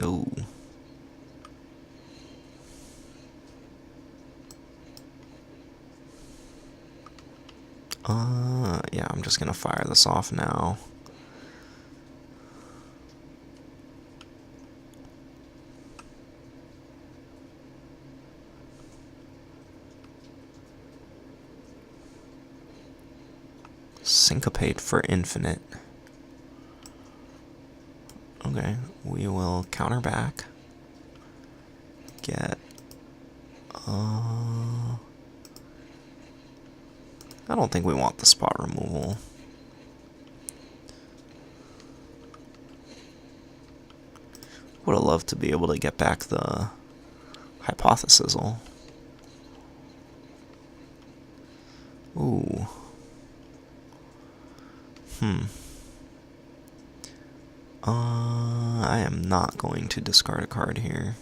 Oh. Yeah, I'm just gonna fire this off now. Syncopate for infinite. Okay, we will counter back. Get... I don't think we want the spot removal. Would have loved to be able to get back the Hypothesis. Ooh. I am not going to discard a card here.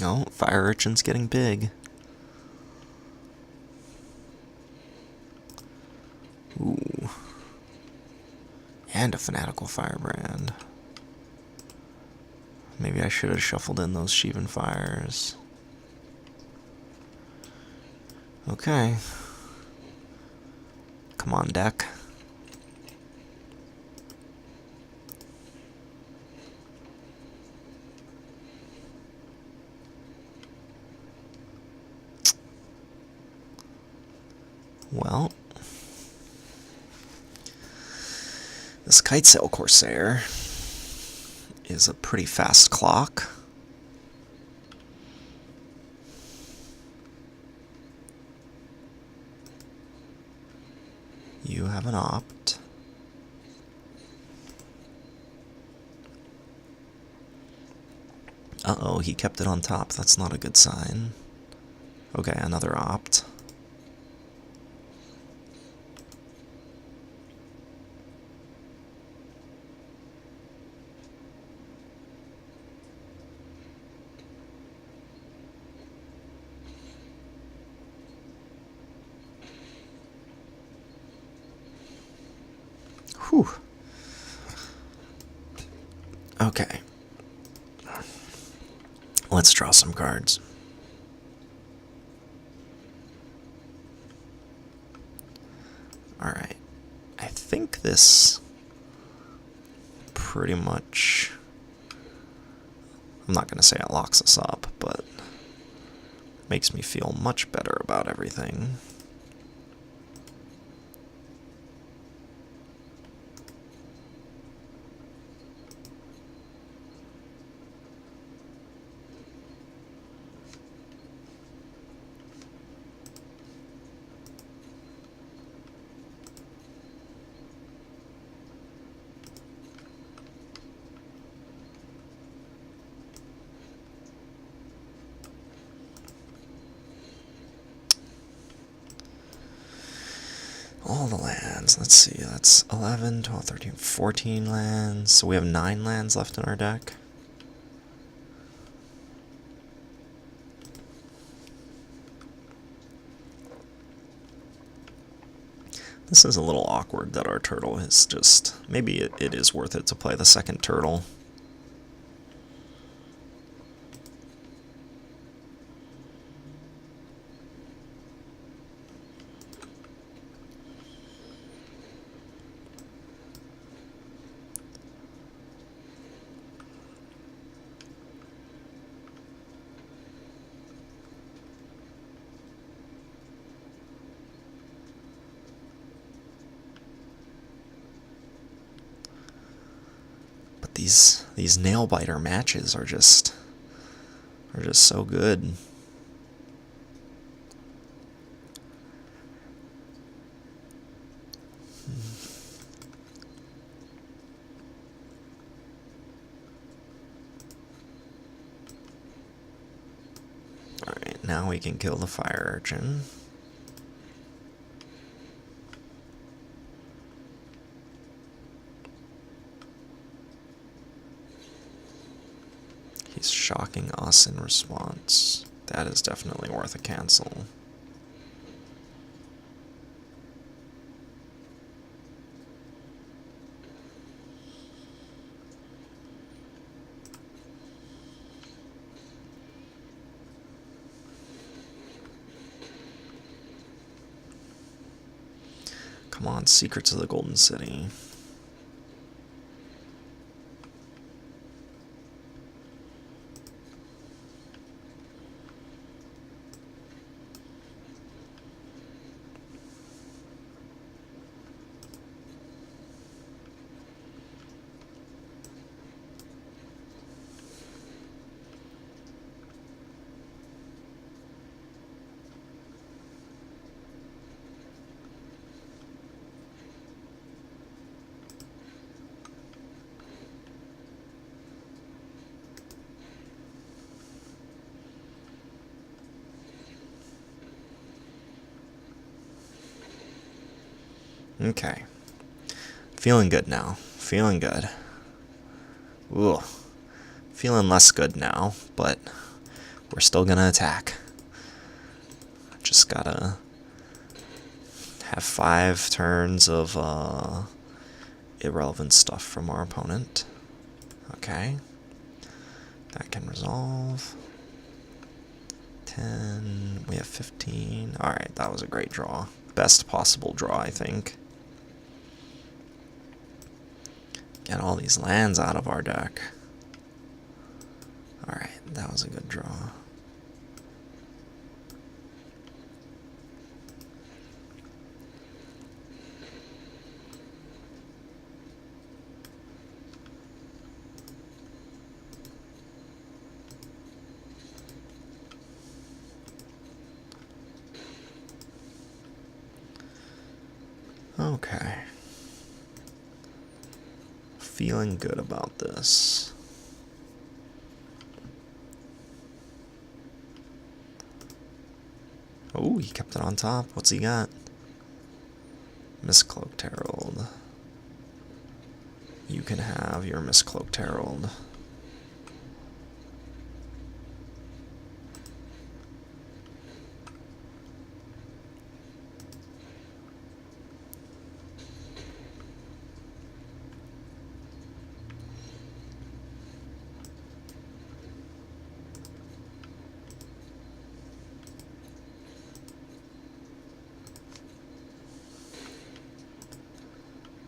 Oh, fire urchin's getting big. Ooh. And a fanatical firebrand. Maybe I should have shuffled in those Sheevan fires. Okay. Come on, deck. Well, this Kitesail Corsair is a pretty fast clock. You have an opt. Uh-oh, he kept it on top. That's not a good sign. Okay, another opt. Whew. Okay. Let's draw some cards. Alright. I think this pretty much... I'm not going to say it locks us up, but makes me feel much better about everything. All the lands, let's see, that's 11, 12, 13, 14 lands, so we have 9 lands left in our deck. This is a little awkward that our turtle is just, maybe it is worth it to play the second turtle. These nail biter matches are just so good. Alright, now we can kill the fire urchin. He's shocking us in response. That is definitely worth a cancel. Come on, Secrets of the Golden City. Okay. Feeling good now. Feeling good. Ooh. Feeling less good now, but we're still gonna attack. Just gotta have 5 turns of irrelevant stuff from our opponent. Okay. That can resolve. 10. We have 15. Alright, that was a great draw. Best possible draw, I think. Get all these lands out of our deck. Alright, that was a good draw. Okay. Feeling good about this. Oh, he kept it on top. What's he got? Miscloaked Herald. You can have your Miscloaked Herald.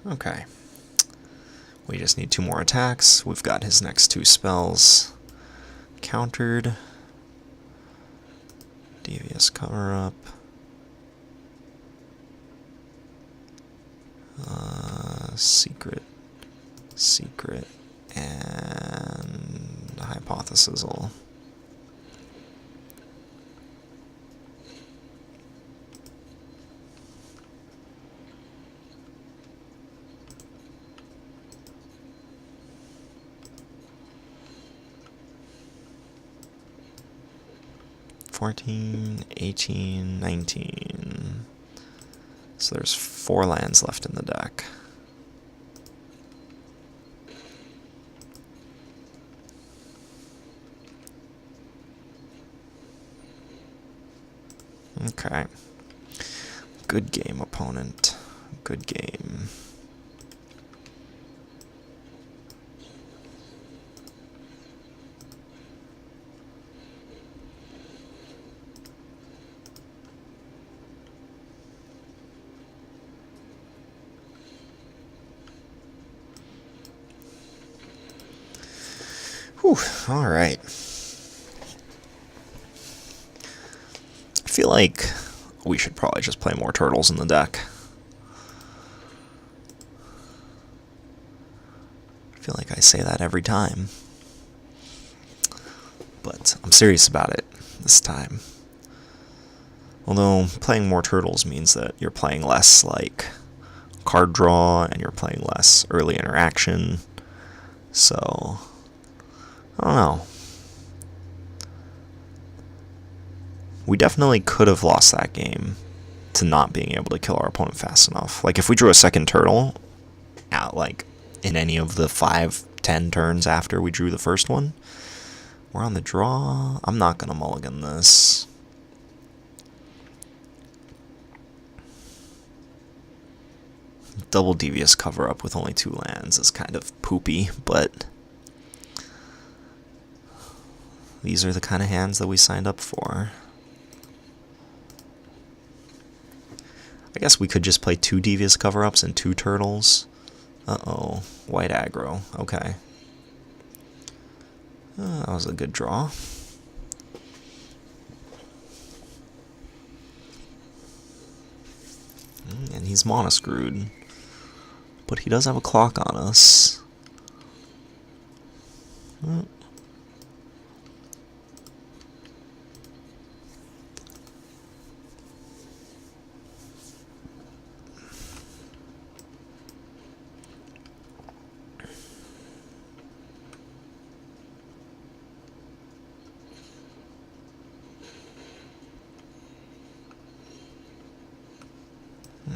Okay. We just need 2 more attacks. We've got his next 2 spells countered. Devious Cover-Up. Secret, and Hypothesisal. $14, $18, $19. So there's 4 lands left in the deck. Okay. Good game, opponent. Good game. Whew, all right. I feel like we should probably just play more turtles in the deck. I feel like I say that every time. But I'm serious about it this time. Although playing more turtles means that you're playing less like card draw and you're playing less early interaction. So I don't know. We definitely could have lost that game to not being able to kill our opponent fast enough. Like, if we drew a second turtle out, like, in any of the 5-10 turns after we drew the first one, we're on the draw. I'm not going to mulligan this. Double Devious Cover-Up with only 2 lands is kind of poopy, but these are the kind of hands that we signed up for. I guess we could just play 2 Devious Cover-Ups and 2 turtles. Uh-oh. White aggro. Okay. That was a good draw. And he's mono-screwed. But he does have a clock on us.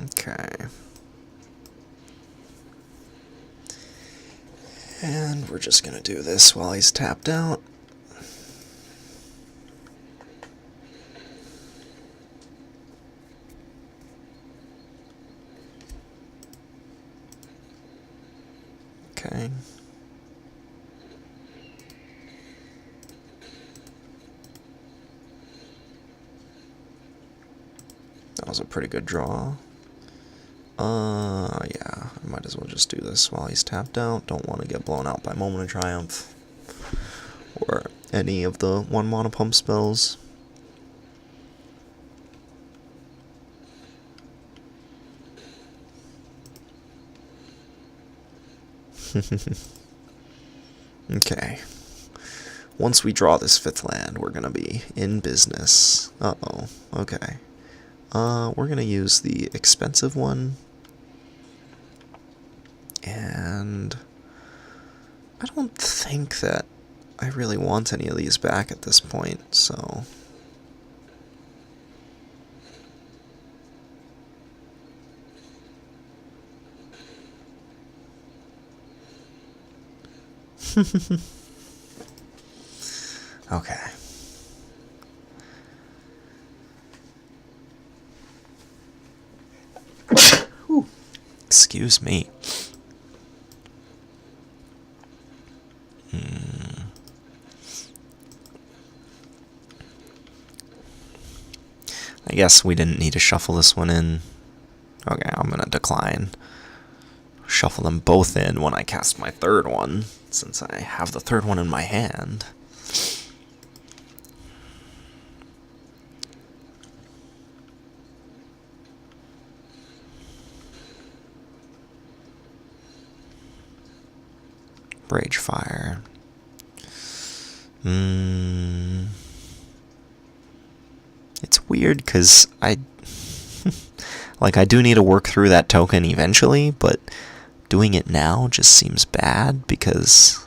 Okay. And we're just going to do this while he's tapped out. Okay. That was a pretty good draw. Yeah, I might as well just do this while he's tapped out. Don't want to get blown out by Moment of Triumph or any of the 1-mana pump spells. Okay. Once we draw this 5th land, we're gonna be in business. Uh-oh. Okay. We're gonna use the expensive one. And I don't think that I really want any of these back at this point, so... Okay. Whew. Excuse me. I guess we didn't need to shuffle this one in. Okay, I'm gonna decline. Shuffle them both in when I cast my 3rd one, since I have the 3rd one in my hand. Rage Fire. It's weird because I do need to work through that token eventually, but doing it now just seems bad because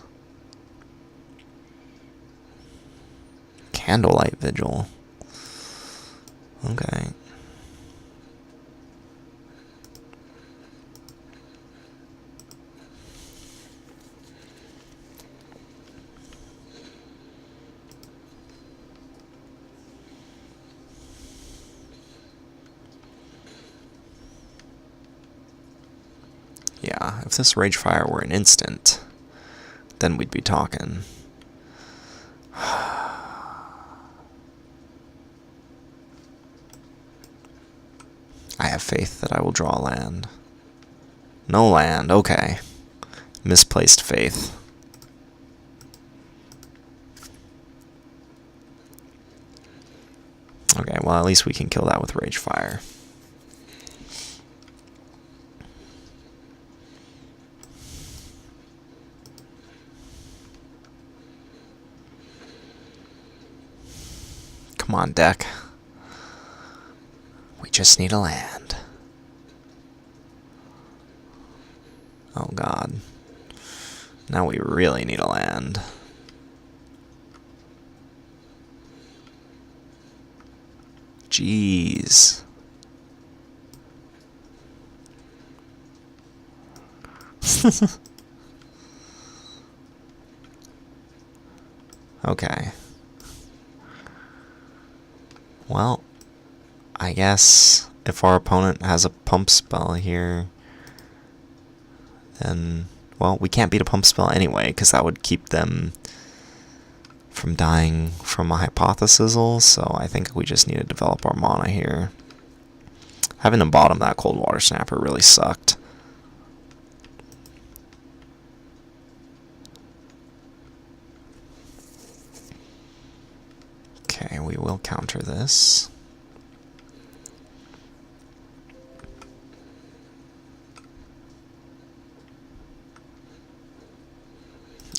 Candlelight Vigil. Okay. Yeah, if this Rage Fire were an instant, then we'd be talking. I have faith that I will draw a land. No land, okay. Misplaced faith. Okay, well at least we can kill that with Rage Fire. Come on, deck. We just need a land. Oh god. Now we really need a land. Jeez. Okay. Well, I guess if our opponent has a pump spell here, then, well, we can't beat a pump spell anyway, because that would keep them from dying from a hypothesizzle, so I think we just need to develop our mana here. Having to bottom that Cold Water Snapper really sucked. Okay, we will counter this.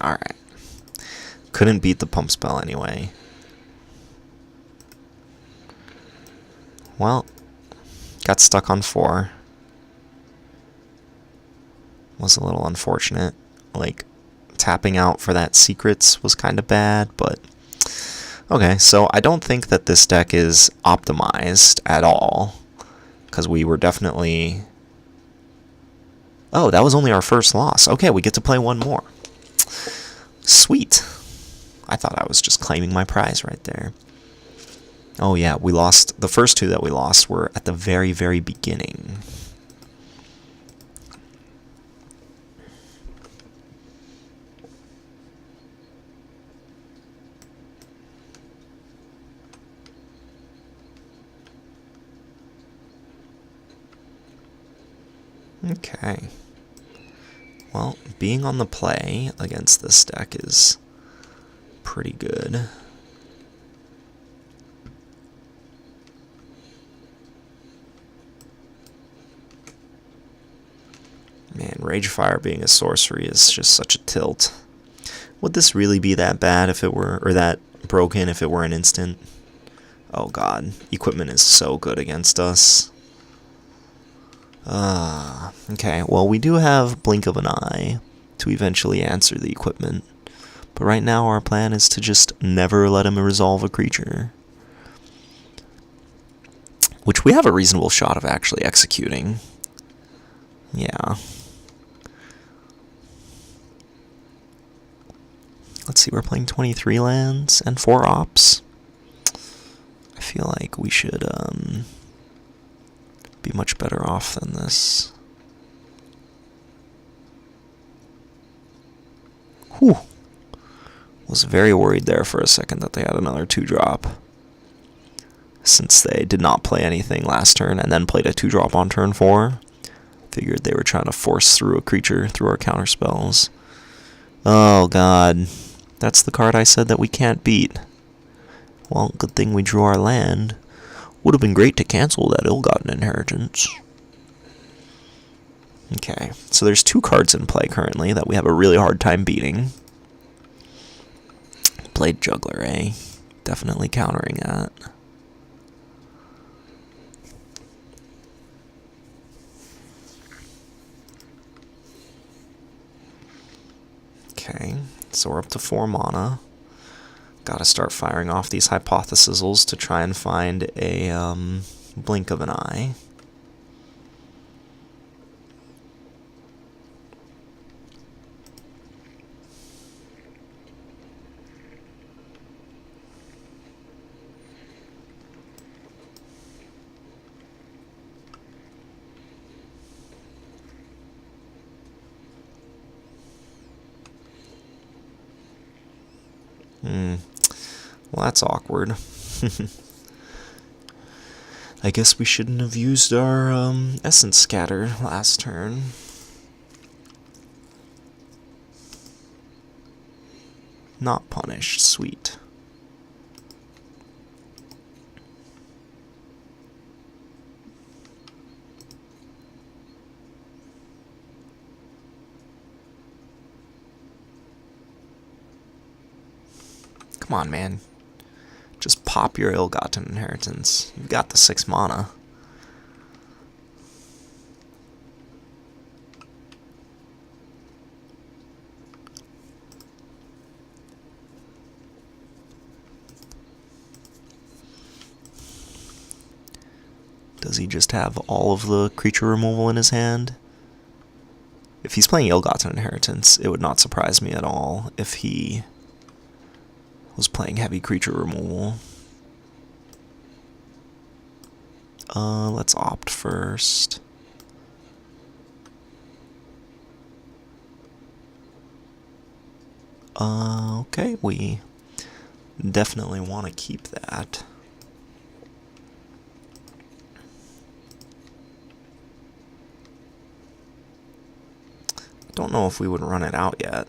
Alright. Couldn't beat the pump spell anyway. Well, got stuck on 4. Was a little unfortunate. Like, tapping out for that secrets was kind of bad, but... Okay, so I don't think that this deck is optimized at all, because we were definitely... Oh, that was only our first loss. Okay, we get to play one more. Sweet. I thought I was just claiming my prize right there. Oh yeah, we lost... The first 2 that we lost were at the very, very beginning. Okay. Well, being on the play against this deck is pretty good. Man, Ragefire being a sorcery is just such a tilt. Would this really be that bad if it were, or that broken if it were an instant? Oh god, equipment is so good against us. Okay, well we do have Blink of an Eye to eventually answer the equipment. But right now our plan is to just never let him resolve a creature. Which we have a reasonable shot of actually executing. Yeah. Let's see, we're playing 23 lands and 4 ops. I feel like we should be much better off than this. Whew. Was very worried there for a second that they had another 2-drop. Since they did not play anything last turn and then played a 2-drop on turn 4. Figured they were trying to force through a creature through our counter spells. Oh god. That's the card I said that we can't beat. Well, good thing we drew our land. Would have been great to cancel that ill-gotten inheritance. Okay, so there's 2 cards in play currently that we have a really hard time beating. Blade Juggler, eh? Definitely countering that. Okay, so we're up to 4 mana. Gotta start firing off these hypothesizals to try and find a Blink of an Eye. Well, that's awkward. I guess we shouldn't have used our Essence Scatter last turn. Not punished. Sweet. Come on, man. Just pop your ill-gotten inheritance. You've got the 6 mana. Does he just have all of the creature removal in his hand? If he's playing ill-gotten inheritance, it would not surprise me at all if he was playing heavy creature removal. Let's opt first. Okay, we definitely want to keep that. Don't know if we would run it out yet.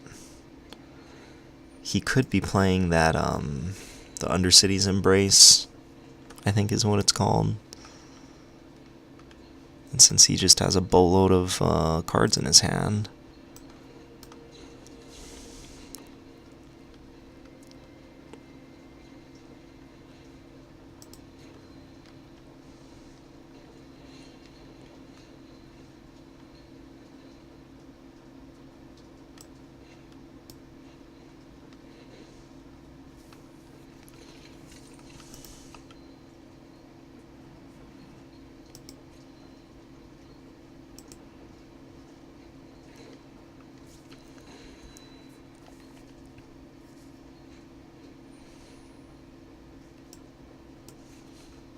He could be playing that, the Undercity's Embrace, I think is what it's called. And since he just has a boatload of cards in his hand.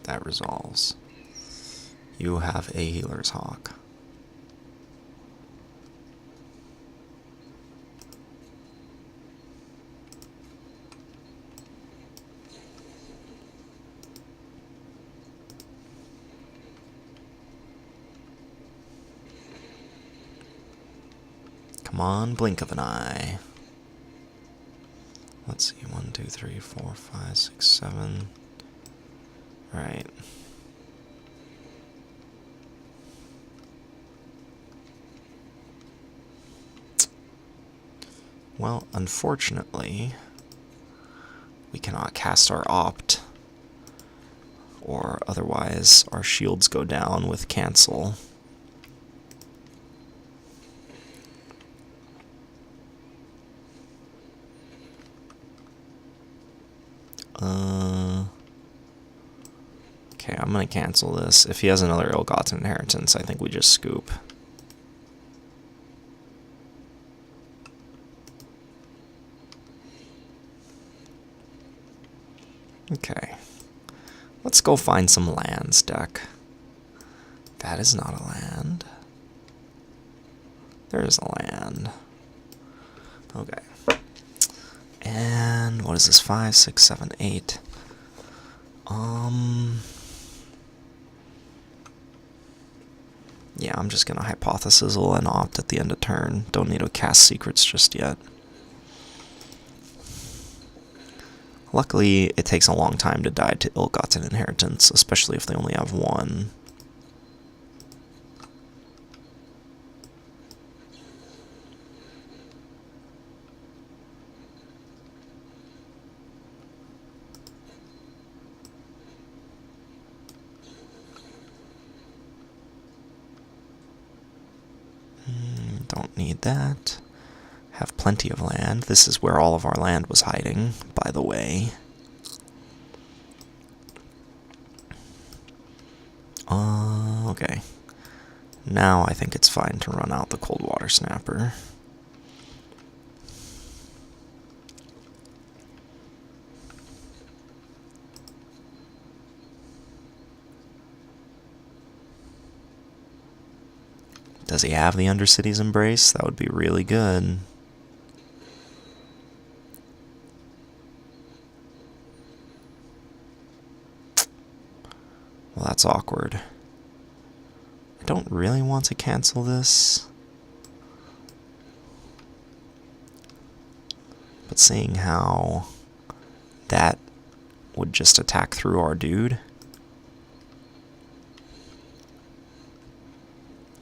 That resolves. You have a Healer's Hawk. Come on, blink of an eye. Let's see, 1, 2, 3, 4, 5, 6, 7. Right. Well, unfortunately, we cannot cast our opt, or otherwise our shields go down with cancel. Okay, I'm gonna cancel this. If he has another ill-gotten inheritance, I think we just scoop. Okay. Let's go find some lands, deck. That is not a land. There is a land. Okay. And what is this? 5, 6, 7, 8. Yeah, I'm just gonna hypothesizzle and opt at the end of turn. Don't need to cast secrets just yet. Luckily, it takes a long time to die to ill-gotten inheritance, especially if they only have one. Don't need that. Have plenty of land. This is where all of our land was hiding, by the way. Okay. Now I think it's fine to run out the Cold Water Snapper. Does he have the Undercity's Embrace? That would be really good. Well, that's awkward. I don't really want to cancel this. But seeing how that would just attack through our dude.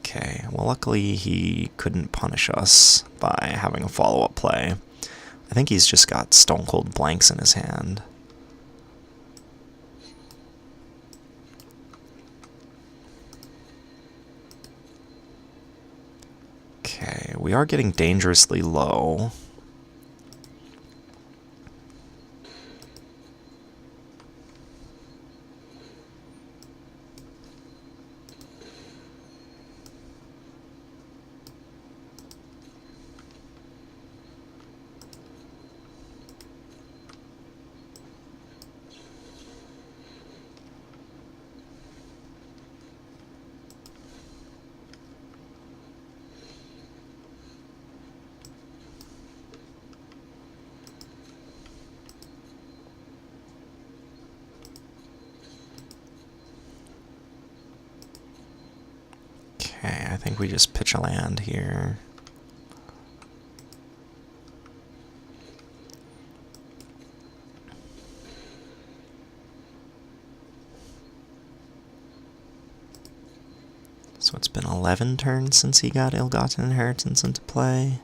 Okay, well luckily he couldn't punish us by having a follow-up play. I think he's just got stone cold blanks in his hand. Okay, we are getting dangerously low. Okay, I think we just pitch a land here. So it's been 11 turns since he got ill-gotten inheritance into play.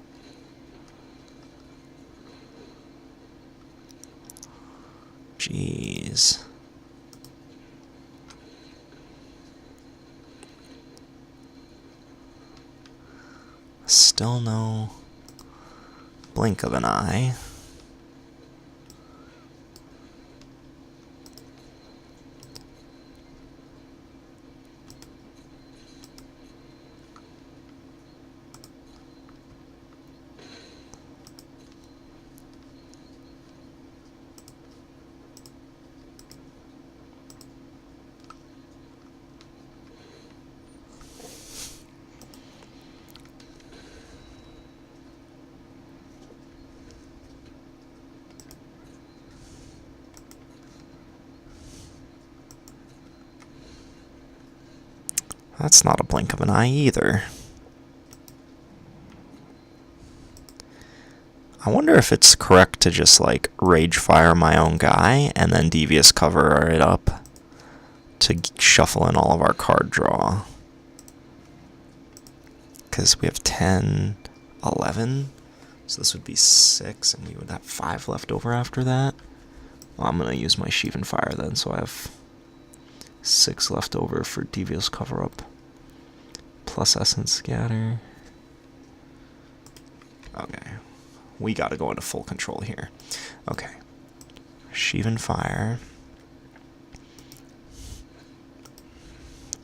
Jeez. Still no blink of an eye. That's not a blink of an eye either. I wonder if it's correct to just like rage fire my own guy and then devious cover it up to shuffle in all of our card draw. Because we have 10, 11, so this would be 6, and we would have 5 left over after that. Well, I'm going to use my Sheevan Fire then, so I have 6 left over for devious cover up. Plus Essence Scatter. Okay. We gotta go into full control here. Okay. Sheevan Fire.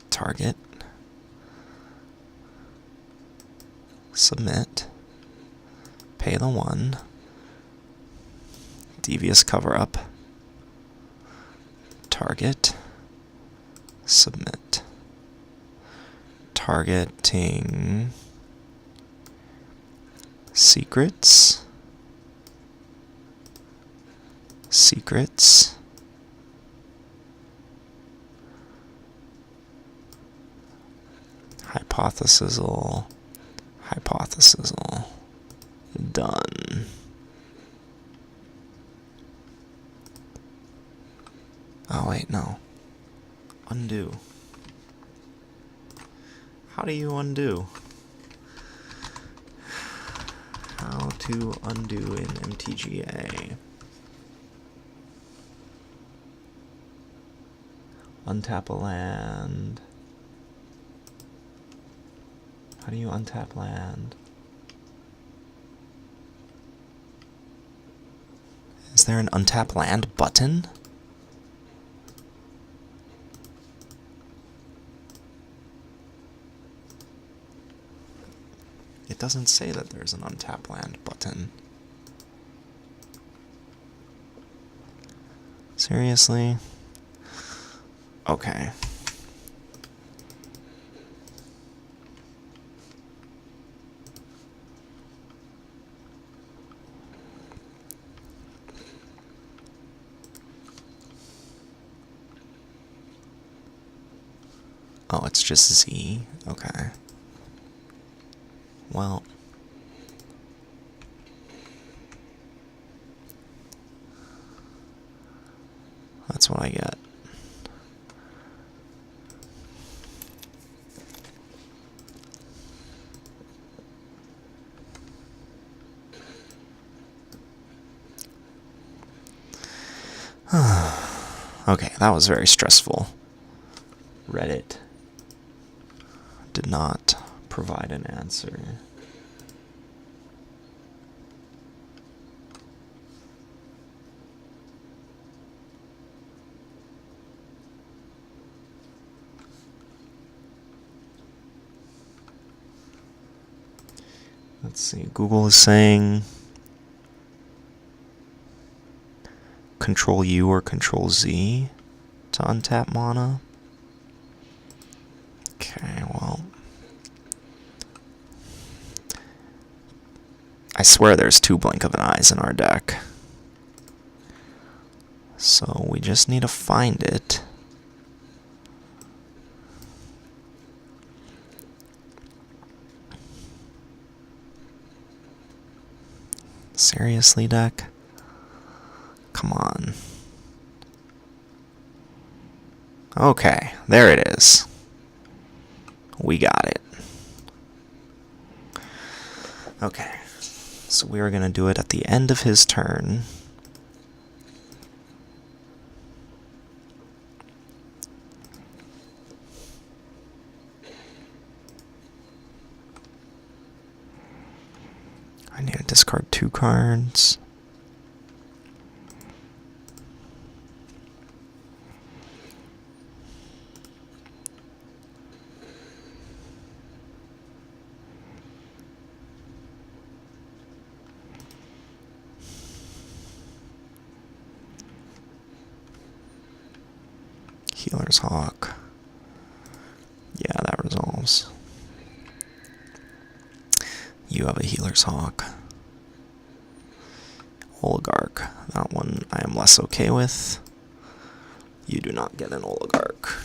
Target. Submit. Pay the 1. Devious cover up. Target. Submit. Targeting secrets. Secrets. Hypothesizal. Hypothesizal. Done. Oh wait, no. Undo. How do you undo? How to undo in MTGA. Untap a land. How do you untap land? Is there an untap land button? It doesn't say that there's an untap land button. Seriously? Okay. Oh, it's just Z? Okay. Well. That's what I get. Okay, that was very stressful. Reddit did not provide an answer. Let's see, Google is saying Control U or Control Z to untap mana. Okay, well, I swear there's 2 Blink of an Eyes in our deck. So we just need to find it. Seriously, deck? Come on. Okay, there it is. We got it. Okay, so we are going to do it at the end of his turn. I need to discard 2 cards. Healer's Hawk. Yeah, that resolves. You have a Healer's Hawk. Oligarch. That one I am less okay with. You do not get an Oligarch.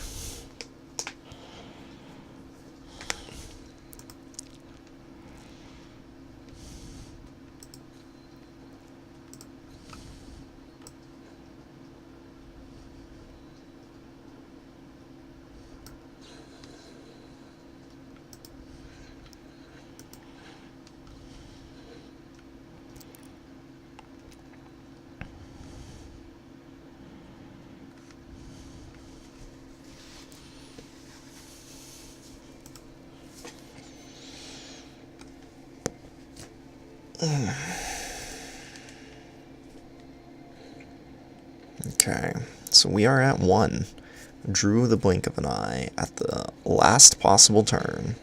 Okay, so we are at 1. Drew the blink of an eye at the last possible turn.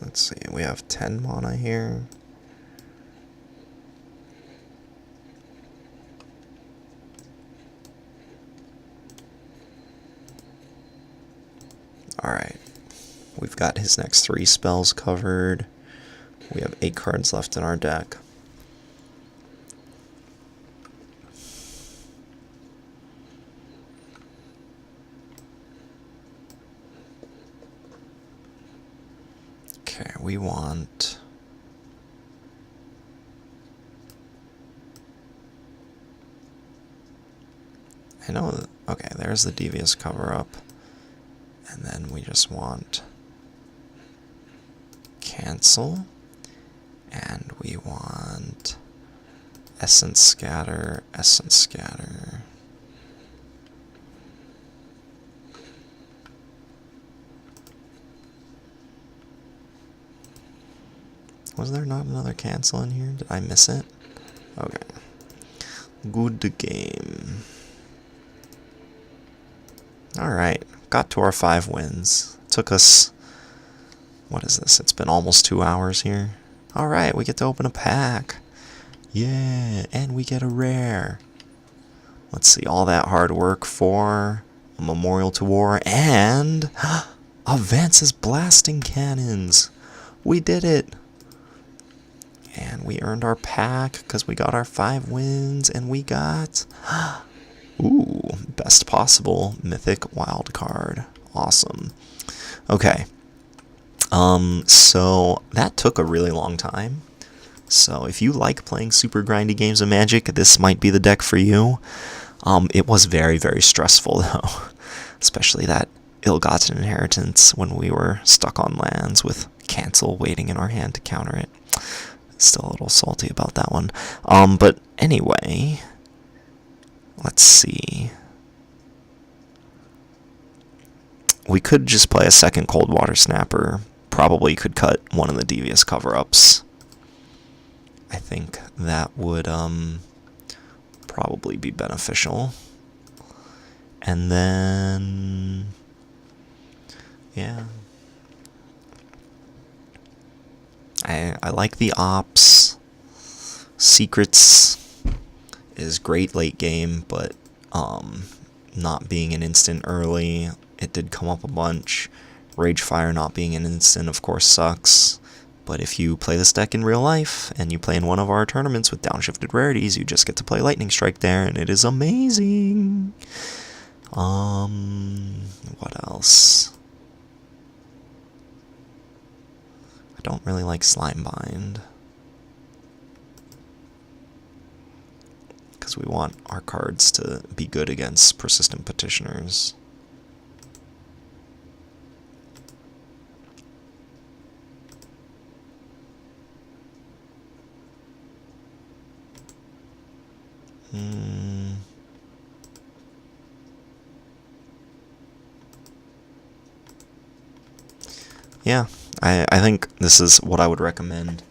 Let's see, we have 10 mana here. Alright, we've got his next 3 spells covered. We have 8 cards left in our deck. Okay, we want... I know that... Okay, there's the Devious Cover-Up. And then we just want... Cancel. And we want... Essence Scatter, Essence Scatter... Was there not another cancel in here? Did I miss it? Okay. Good game. Alright. Got to our 5 wins. Took us... What is this? It's been almost 2 hours here. Alright, we get to open a pack. Yeah, and we get a rare. Let's see, all that hard work for a Memorial to War and... Vance's Blasting Cannons. We did it. And we earned our pack because we got our 5 wins, and we got, ooh, best possible mythic wild card. Awesome. Okay. So that took a really long time. So if you like playing super grindy games of Magic, this might be the deck for you. It was very, very stressful though, especially that ill-gotten inheritance when we were stuck on lands with cancel waiting in our hand to counter it. Still a little salty about that one. But anyway, let's see. We could just play a second Cold Water Snapper. Probably could cut one of the Devious Cover-Ups. I think that would probably be beneficial. And then... yeah... I like the ops. Secrets is great late game, but not being an instant early, it did come up a bunch. Ragefire not being an instant, of course, sucks. But if you play this deck in real life, and you play in one of our tournaments with downshifted rarities, you just get to play Lightning Strike there, and it is amazing. What else? Don't really like Slimebind because we want our cards to be good against Persistent Petitioners. Yeah. I think this is what I would recommend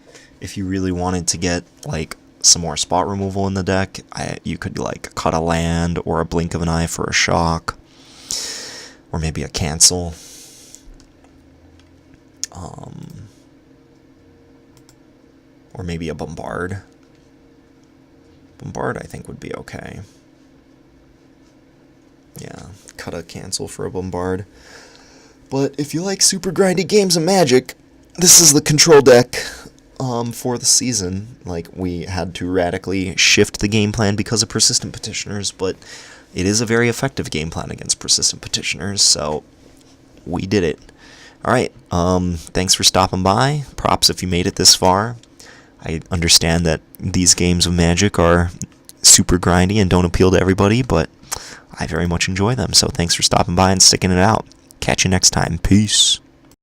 if you really wanted to get like some more spot removal in the deck. You could like cut a land or a blink of an eye for a shock, or maybe a cancel. Or maybe a bombard. Bombard I think would be okay. Yeah, cut a cancel for a bombard. But if you like super grindy games of Magic, this is the control deck for the season. Like, we had to radically shift the game plan because of Persistent Petitioners, but it is a very effective game plan against Persistent Petitioners, so we did it. Alright, thanks for stopping by. Props if you made it this far. I understand that these games of Magic are super grindy and don't appeal to everybody, but I very much enjoy them, so thanks for stopping by and sticking it out. Catch you next time. Peace.